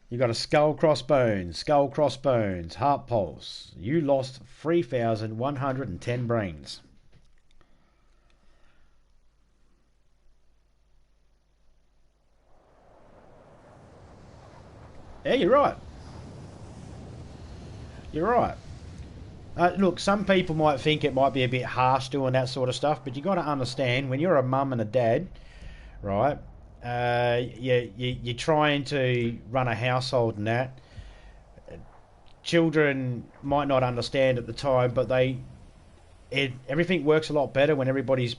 You got a skull crossbones, heart pulse. You lost 3,110 brains. Yeah, you're right. You're right. Look, some people might think it might be a bit harsh doing that sort of stuff, but you got to understand, when you're a mum and a dad, right? You're trying to run a household and that. Children might not understand at the time, but everything works a lot better when everybody's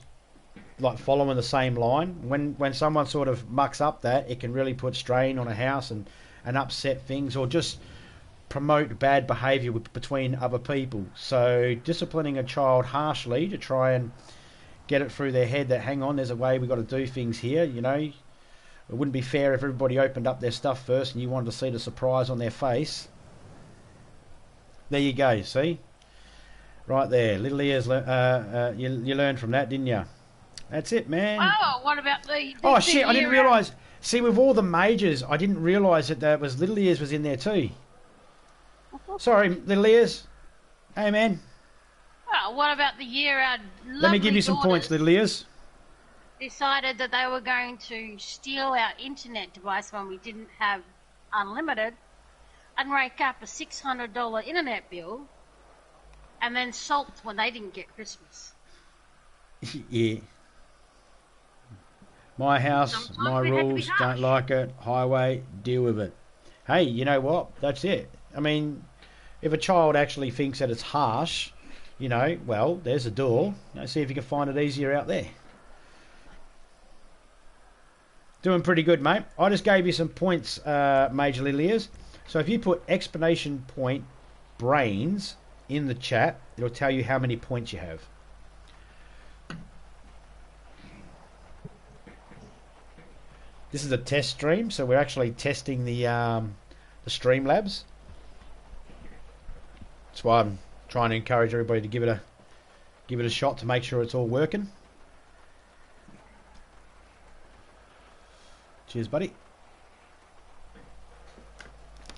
like following the same line. When someone sort of mucks up that, it can really put strain on a house and upset things, or just promote bad behaviour between other people. So disciplining a child harshly to try and get it through their head that, hang on, there's a way we've got to do things here, you know. It wouldn't be fair if everybody opened up their stuff first and you wanted to see the surprise on their face. There you go, see? Right there, little ears, you learned from that, didn't you? That's it, man. Oh, what about the oh, shit, I didn't realise. See, with all the majors, I didn't realise that was little ears was in there too. Sorry, little ears. Hey, man. Oh, what about the year our Let me give you some points, daughters little ears. decided that they were going to steal our internet device when we didn't have unlimited and rake up a $600 internet bill and then sulked when they didn't get Christmas. Yeah. My house, Sometimes my we have to be rules, harsh. don't like it, highway, deal with it. Hey, you know what? That's it. I mean, if a child actually thinks that it's harsh, you know, well, there's a door. See if you can find it easier out there. Doing pretty good, mate. I just gave you some points, Major Lilias. So if you put exclamation point brains in the chat, it'll tell you how many points you have. This is a test stream, so we're actually testing the Streamlabs. That's why I'm trying to encourage everybody to give it a shot to make sure it's all working. Cheers, buddy.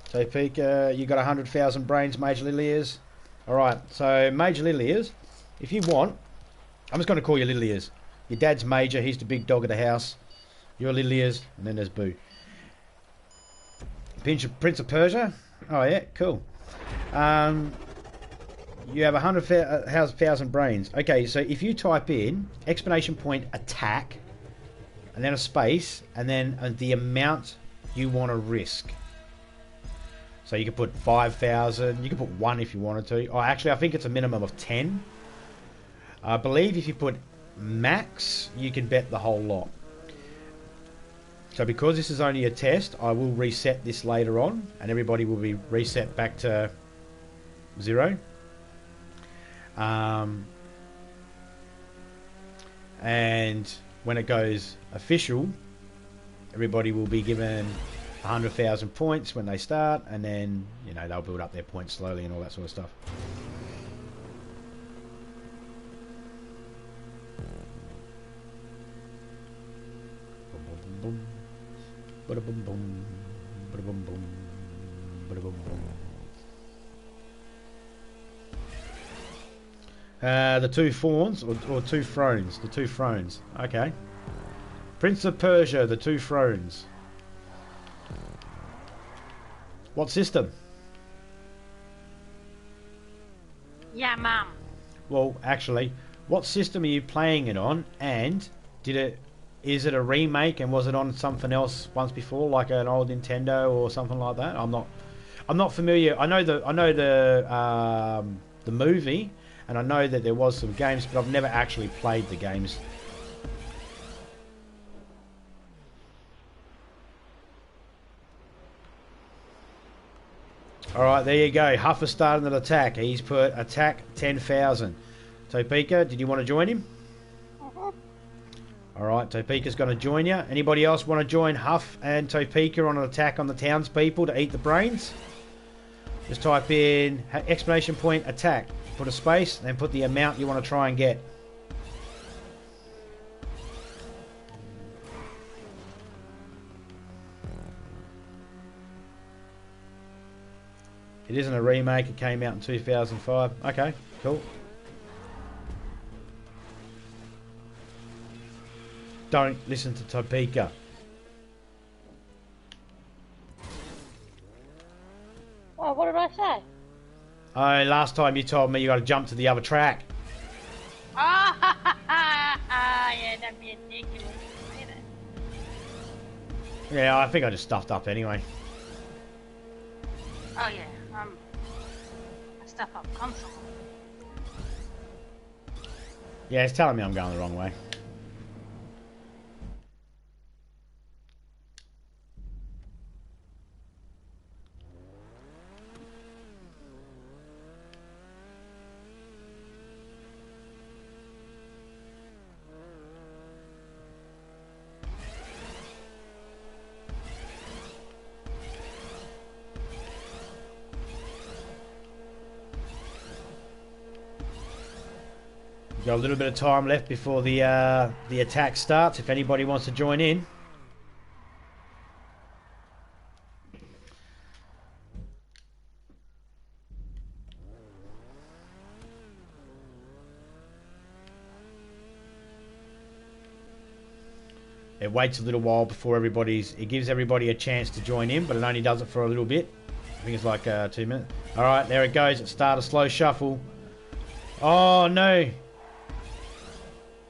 So, Peak, you got 100,000 brains, Major Little Ears. All right, so Major Little Ears, if you want, I'm just going to call you Little Ears. Your dad's Major, he's the big dog of the house. You're Little Ears, and then there's Boo. Prince of Persia. Oh yeah, cool. You have 100,000 brains. Okay, so if you type in exclamation point attack, and then a space, and then the amount you want to risk. So you could put 5,000. You could put 1 if you wanted to. Oh, actually, I think it's a minimum of 10. I believe if you put max, you can bet the whole lot. So because this is only a test, I will reset this later on, and everybody will be reset back to 0. And when it goes official, everybody will be given 100,000 points when they start, and then, you know, they'll build up their points slowly and all that sort of stuff. Ba-da-bum-bum. Ba-da-bum-bum. Ba-da-bum-bum. The two fawns, or two thrones. The two thrones. Okay. Prince of Persia, the two thrones. What system? Yeah, Mum. Well, actually, what system are you playing it on? And is it a remake, and was it on something else once before, like an old Nintendo or something like that? I'm not familiar. I know the movie, and I know that there was some games, but I've never actually played the games. Alright, there you go. Huffer started an attack. He's put attack 10,000. Topeka, did you want to join him? Alright, Topeka's going to join you. Anybody else want to join Huff and Topeka on an attack on the townspeople to eat the brains? Just type in exclamation point attack. Put a space, then put the amount you want to try and get. It isn't a remake, it came out in 2005. Okay, cool. Don't listen to Topeka. Oh, what did I say? Oh, last time you told me you got to jump to the other track. Yeah, that'd be ridiculous. Yeah, I think I just stuffed up anyway. Oh yeah, I stuff up constantly. Yeah, it's telling me I'm going the wrong way. Got a little bit of time left before the attack starts. If anybody wants to join in. It waits a little while before it gives everybody a chance to join in, but it only does it for a little bit. I think it's like 2 minutes. Alright, there it goes. It started a slow shuffle. Oh, no.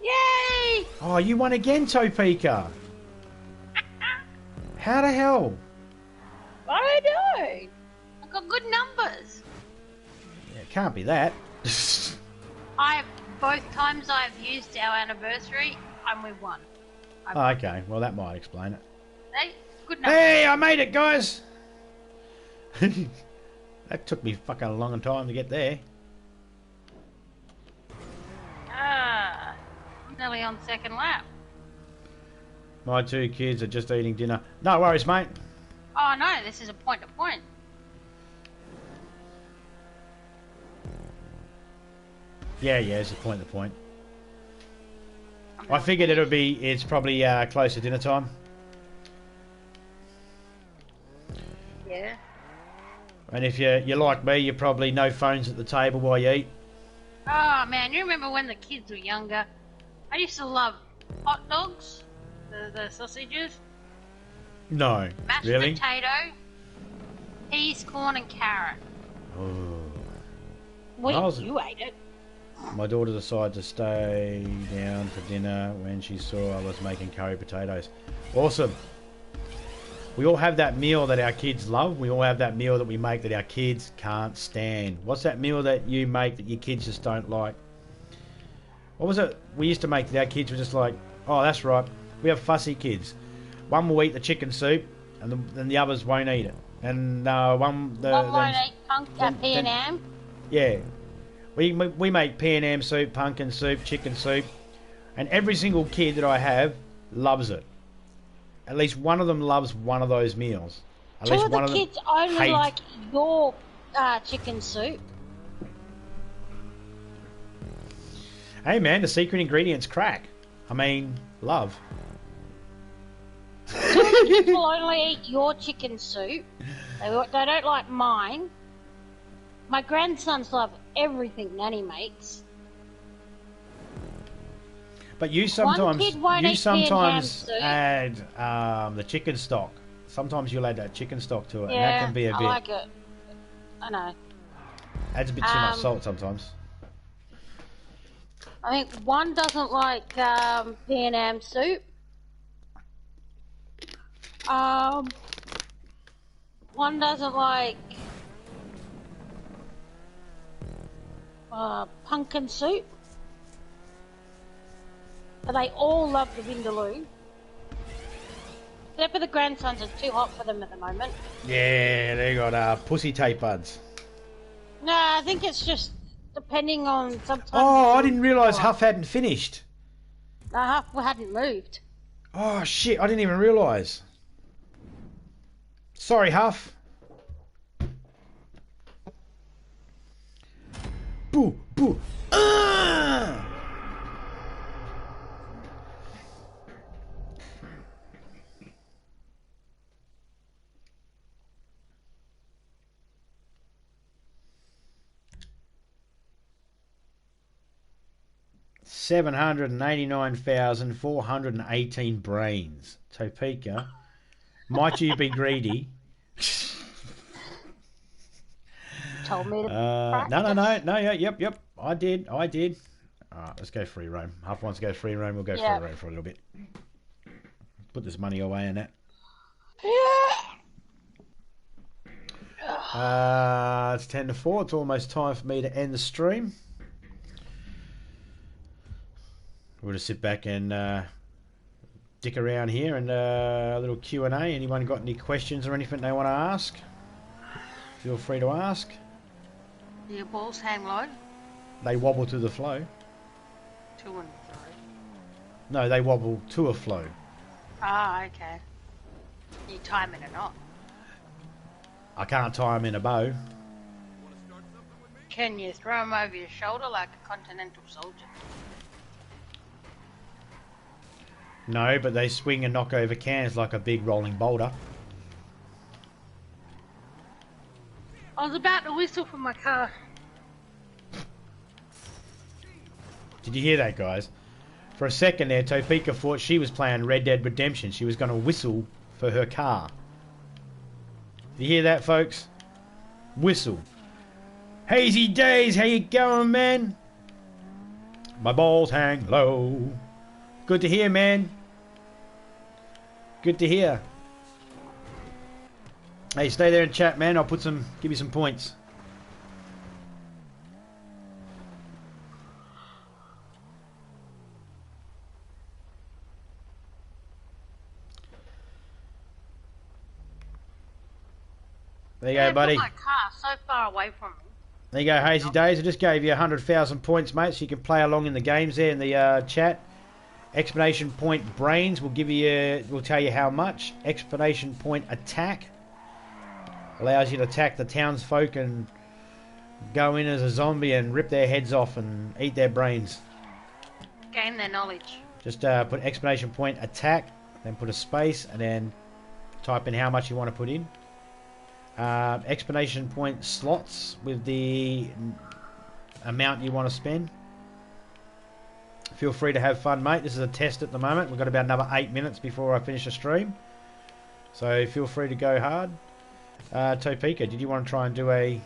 Yay! Oh, you won again, Topeka. How the hell? I don't know. I got good numbers. Yeah, it can't be that. Both times I've used our anniversary, and we won. Oh, okay, well that might explain it. Hey, good numbers. Hey, I made it, guys! That took me fucking a long time to get there. I'm nearly on second lap. My 2 kids are just eating dinner. No worries, mate. Oh no, this is a point to point. Yeah, it's a point to point. I figured it's probably close to dinner time. Yeah. And if you're like me, you're probably no phones at the table while you eat. Oh man, you remember when the kids were younger? I used to love hot dogs, the sausages, No, mashed really? potato, peas, corn, and carrot. Oh. You ate it. My daughter decided to stay down for dinner when she saw I was making curry potatoes. Awesome. We all have that meal that our kids love. We all have that meal that we make that our kids can't stand. What's that meal that you make that your kids just don't like? What was it we used to make that our kids were just like, oh, that's right. We have fussy kids. One will eat the chicken soup and the others won't eat it. And one won't eat pea and ham. Yeah. We make pea and ham soup, pumpkin soup, chicken soup, and every single kid that I have loves it. At least one of them loves one of those meals. At Two least of the one of kids them only hate. like your chicken soup. Hey man, the secret ingredient's crack. I mean, love. Two of the kids will only eat your chicken soup. They don't like mine. My grandsons love everything Nanny makes. But you sometimes kid won't eat pea and ham soup. add the chicken stock. Sometimes you'll add that chicken stock to it, Yeah, and that can be a I bit. like it. I know. Adds a bit too much salt sometimes. I think one doesn't like pea and ham soup. One doesn't like pumpkin soup. But they all love the vindaloo. Except for the grandsons, it's too hot for them at the moment. Yeah, they got pussy tape buds. No, I think it's just depending on sometimes. Oh, I didn't realise Huff hadn't finished. No, Huff hadn't moved. Oh shit, I didn't even realise. Sorry, Huff. Boo, boo. Ah! $789,418 brains. Topeka, might you be greedy? Told me to No, yep. I did. Alright, let's go free roam. Huff wants to go free roam, we'll go free roam for a little bit. Put this money away in that. It's 10 to 4. It's almost time for me to end the stream. We'll just sit back and dick around here and a little Q&A. Anyone got any questions or anything they want to ask? Feel free to ask. Do your balls hang low? They wobble to the flow. To and fro. No, they wobble to a flow. Ah, okay. You time in a knot. I can't tie them in a bow. Can you throw them over your shoulder like a continental soldier? No, but they swing and knock over cans like a big rolling boulder. I was about to whistle for my car. Did you hear that, guys? For a second there, Topeka thought she was playing Red Dead Redemption. She was going to whistle for her car. You hear that, folks? Whistle. Hazy days, how you going, man? My balls hang low. Good to hear, man. Good to hear. Hey, stay there and chat, man. I'll give you some points. There you go, buddy. Put my car so far away from me. There you go, Hazy Days. I just gave you 100,000 points, mate, so you can play along in the games there in the chat. Explanation point brains will tell you how much. Explanation point attack allows you to attack the townsfolk and go in as a zombie and rip their heads off and eat their brains. Gain their knowledge. Just put explanation point attack, then put a space, and then type in how much you want to put in. Explanation point slots with the amount you want to spend. Feel free to have fun, mate. This is a test at the moment. We've got about another 8 minutes before I finish the stream, so feel free to go hard. Topeka, did you want to try and do a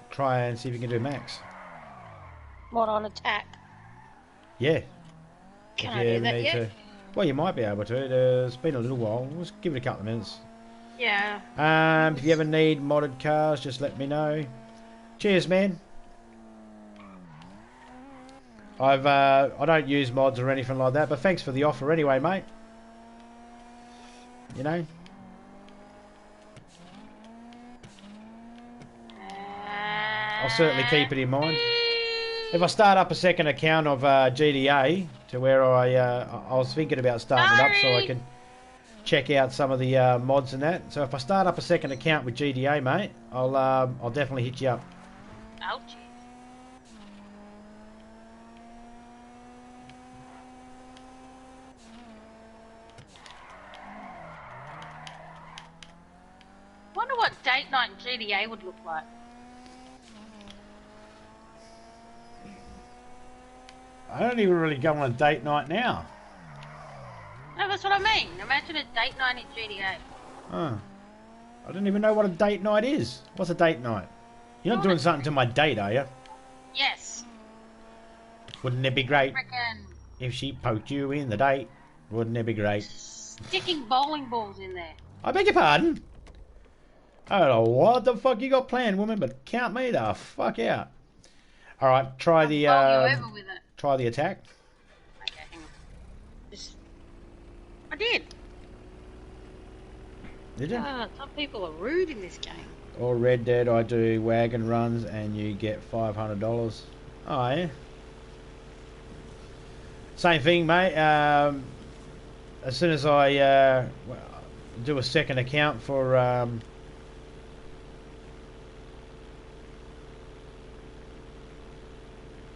try and see if you can do max? What, on attack? Yeah. Can I do that yet? Well, you might be able to. It's been a little while. Let's give it a couple of minutes. Yeah. If you ever need modded cars, just let me know. Cheers, man. I don't use mods or anything like that, but thanks for the offer anyway, mate. You know. I'll certainly keep it in mind. If I start up a second account of GDA to where I was thinking about starting it up so I can check out some of the mods and that. So if I start up a second account with GDA, mate, I'll definitely hit you up. Oh, jeez. Wonder what date night in GDA would look like. I don't even really go on a date night now. No, that's what I mean. Imagine a date night in GDA. Oh. I don't even know what a date night is. What's a date night? You're not doing something to my date, are you? Yes. Wouldn't it be great Frickin' if she poked you in the date? Wouldn't it be great? sticking bowling balls in there. I beg your pardon? I don't know what the fuck you got planned, woman, but count me the fuck out. Alright, try the Bowl you over with it. try the attack. Okay, hang on. I did. Did you? Some people are rude in this game. Or Red Dead, I do wagon runs and you get $500. Oh, yeah. Same thing, mate. As soon as I do a second account for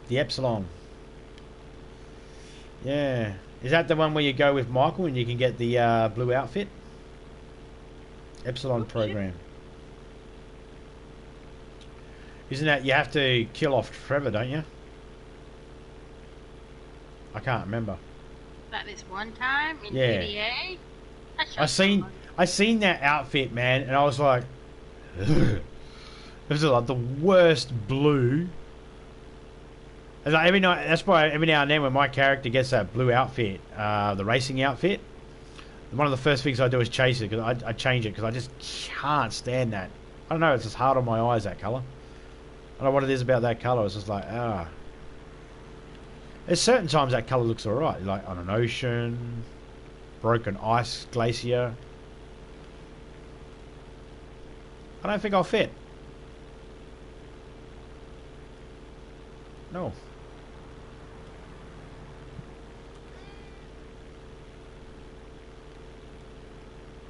the Epsilon. Yeah. Is that the one where you go with Michael and you can get the blue outfit? Epsilon program. Isn't that you have to kill off Trevor, don't you? I can't remember. About this one time in Yeah. GTA. I seen that outfit, man, and I was like, it was like the worst blue. It's like every night, that's why every now and then when my character gets that blue outfit, the racing outfit, one of the first things I do is chase it because I change it because I just can't stand that. I don't know, it's just hard on my eyes, that colour. I don't know what it is about that colour. It's just like, There's certain times that colour looks alright, like on an ocean, broken ice glacier. I don't think I'll fit. No.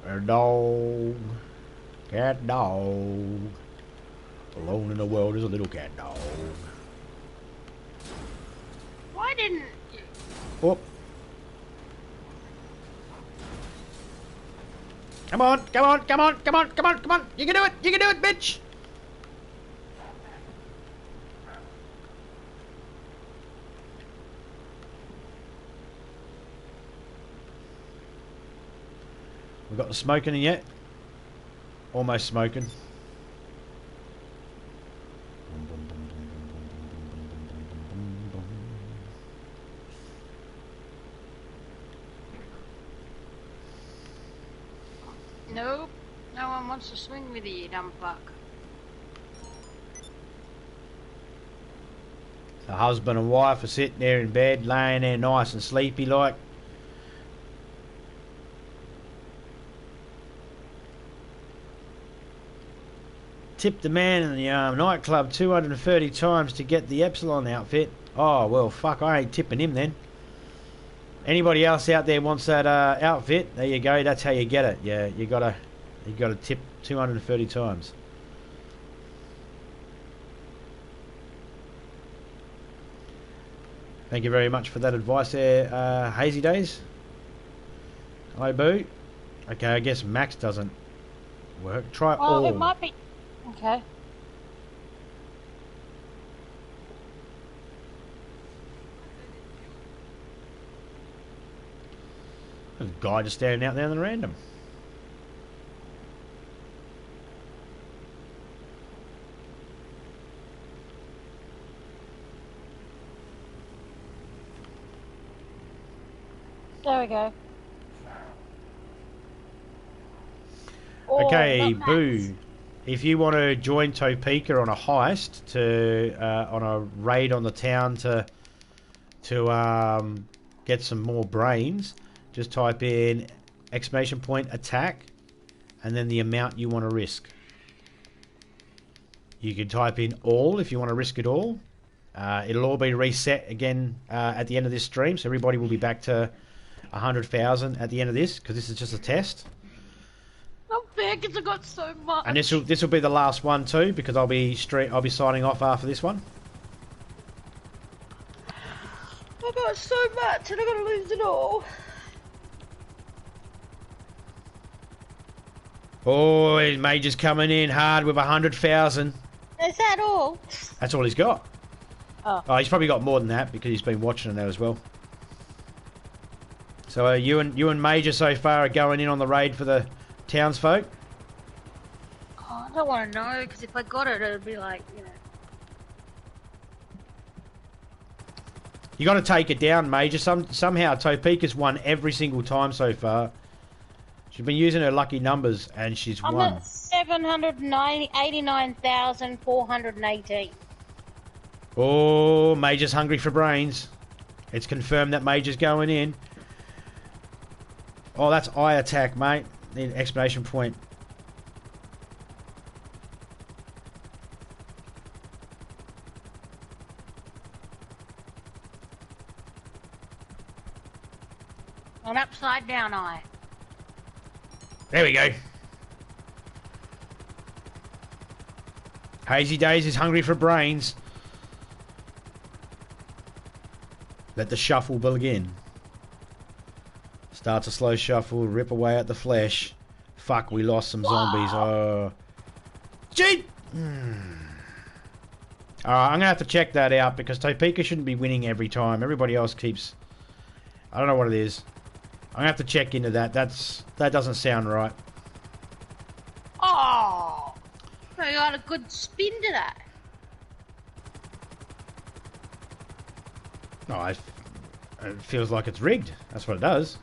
A dog, cat dog, alone in the world is a little cat dog. Why didn't you? Oh. Come on, come on, come on, come on, come on, come on. You can do it, bitch. got the smoking in yet? Almost smoking. Nope. No one wants to swing with you, you dumb fuck. The husband and wife are sitting there in bed, laying there nice and sleepy like. Tipped the man in the nightclub 230 times to get the Epsilon outfit. Oh, well, fuck, I ain't tipping him then. Anybody else out there wants that outfit? There you go, that's how you get it. Yeah, you gotta tip 230 times. Thank you very much for that advice there, Hazy Days. Hi, Boo. Okay, I guess Max doesn't work. Try all. It might be... Okay. There's a guy just standing out there in the random. There we go. Okay, Boo. If you want to join Topeka on a heist on a raid on the town to get some more brains, just type in !attack and then the amount you want to risk. You can type in all if you want to risk it all. It'll all be reset again at the end of this stream, so everybody will be back to 100,000 at the end of this, because this is just a test. Not fair, because I got so much. And this will be the last one too, because I'll be signing off after this one. I got so much, and I'm gonna lose it all. Oh, his Major's coming in hard with 100,000. Is that all? That's all he's got. Oh, He's probably got more than that because he's been watching that as well. So you and Major so far are going in on the raid for the townsfolk. Oh, I don't want to know, because if I got it, it'd be like, you know. You got to take it down, Major. Somehow Topeka's won every single time so far. She's been using her lucky numbers and she's I'm won. at 789,418. Oh, Major's hungry for brains. It's confirmed that Major's going in. Oh, that's eye attack, mate. Need an exclamation point. An upside down eye. There we go. Hazy Days is hungry for brains. Let the shuffle begin. Starts a slow shuffle, rip away at the flesh. Fuck, we lost some zombies. Oh. Cheat! Alright, I'm going to have to check that out because Topeka shouldn't be winning every time. Everybody else keeps... I don't know what it is. I'm going to have to check into that. That doesn't sound right. Oh! I got a good spin to that. No, it feels like it's rigged. That's what it does.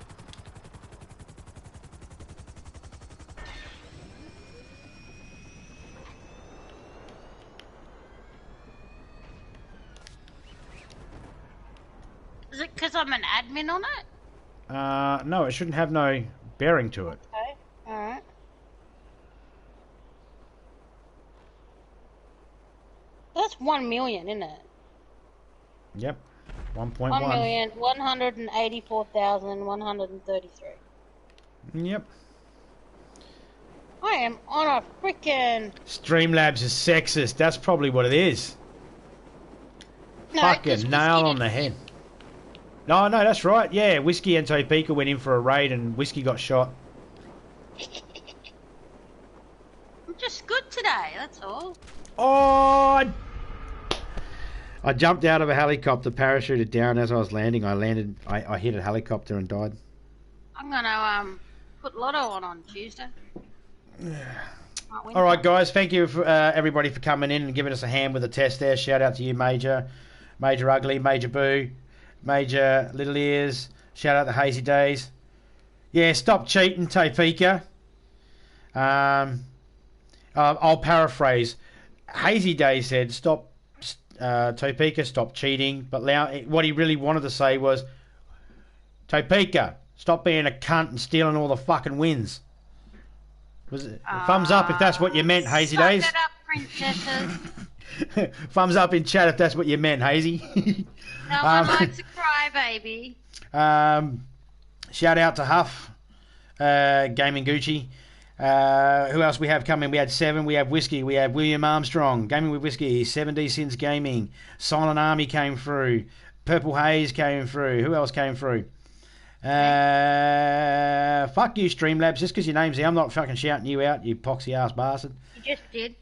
Is it because I'm an admin on it? No, it shouldn't have no bearing to it. Okay, alright. That's 1 million, isn't it? Yep. 1.1. 1,184,133. Yep. I am on a freaking... Streamlabs is sexist. That's probably what it is. No, Fucking nail on the head. No, that's right. Yeah, Whiskey and Topeka went in for a raid and Whiskey got shot. I'm just good today, that's all. Oh! I jumped out of a helicopter, parachuted down as I was landing. I hit a helicopter and died. I'm gonna, put Lotto on Tuesday. All right, guys. Thank you for everybody for coming in and giving us a hand with the test there. Shout out to you, Major Ugly, Major Boo, Major Little Ears. Shout out to Hazy Days. Yeah, stop cheating, Topeka. I'll paraphrase. Hazy Days said, "Stop, Topeka, stop cheating." But what he really wanted to say was, Topeka, stop being a cunt and stealing all the fucking wins. Was it thumbs up if that's what you meant, Hazy Days? Suck it up, princesses. Thumbs up in chat if that's what you meant, Hazy. No one likes a crybaby. Shout out to Huff, Gaming Gucci. Who else we have coming? We had Seven, we have Whiskey, we have William Armstrong, Gaming with Whiskey, 7D Sins Gaming, Silent Army came through, Purple Haze came through. Who else came through? Fuck you, Streamlabs, just because your name's here. I'm not fucking shouting you out, you poxy ass bastard. You just did.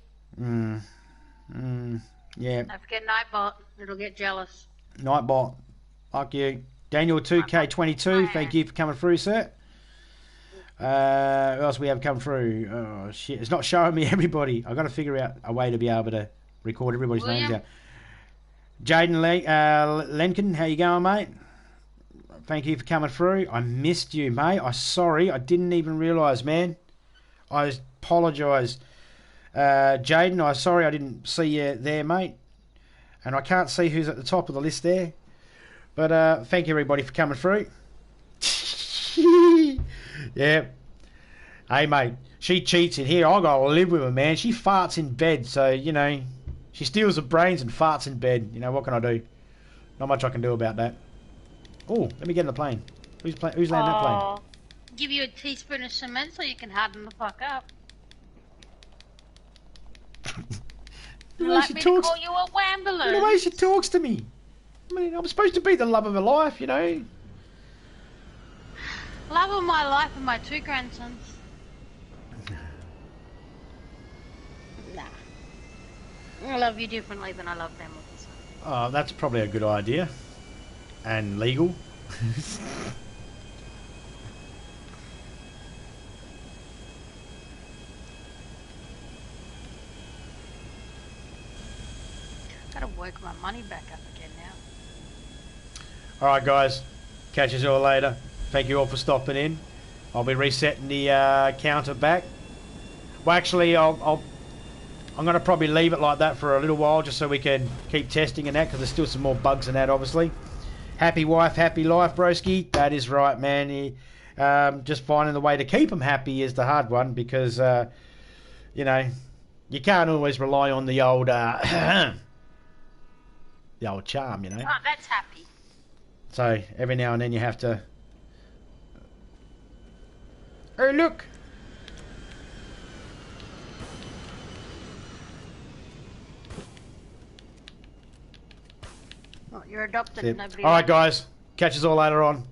Yeah. Don't forget Nightbot. It'll get jealous. Nightbot. Fuck you. Daniel 2K22, thank you for coming through, sir. Who else we have come through? Oh shit, it's not showing me everybody. I've got to figure out a way to be able to record everybody's names out. Jaden Lenkin, how you going, mate? Thank you for coming through. I missed you, mate. I'm sorry. I didn't even realise, man. I apologise. Jaden, I'm sorry I didn't see you there, mate. And I can't see who's at the top of the list there. But thank you, everybody, for coming through. Yeah. Hey, mate, she cheats in here. I got to live with her, man. She farts in bed, so, you know, she steals the brains and farts in bed. You know, what can I do? Not much I can do about that. Oh, let me get in the plane. Who's landing that plane? Give you a teaspoon of cement so you can harden the fuck up. The way Like she me talks, to call you a wambaloo. the way she talks to me. I mean, I'm supposed to be the love of her life, you know. Love of my life and my 2 grandsons. Nah. I love you differently than I love them. Oh, that's probably a good idea. And legal. Gotta work my money back up again now. Alright, guys. Catch us all later. Thank you all for stopping in. I'll be resetting the counter back. Well, actually, I'm going to probably leave it like that for a little while just so we can keep testing and that, because there's still some more bugs in that, obviously. Happy wife, happy life, broski. That is right, man. Just finding the way to keep them happy is the hard one, because, you know, you can't always rely on the old, the old charm, you know. Oh, that's happy. So every now and then you have to. Oh, look. Oh, you're adopted. Nobody. All right, guys. Catch us all later on.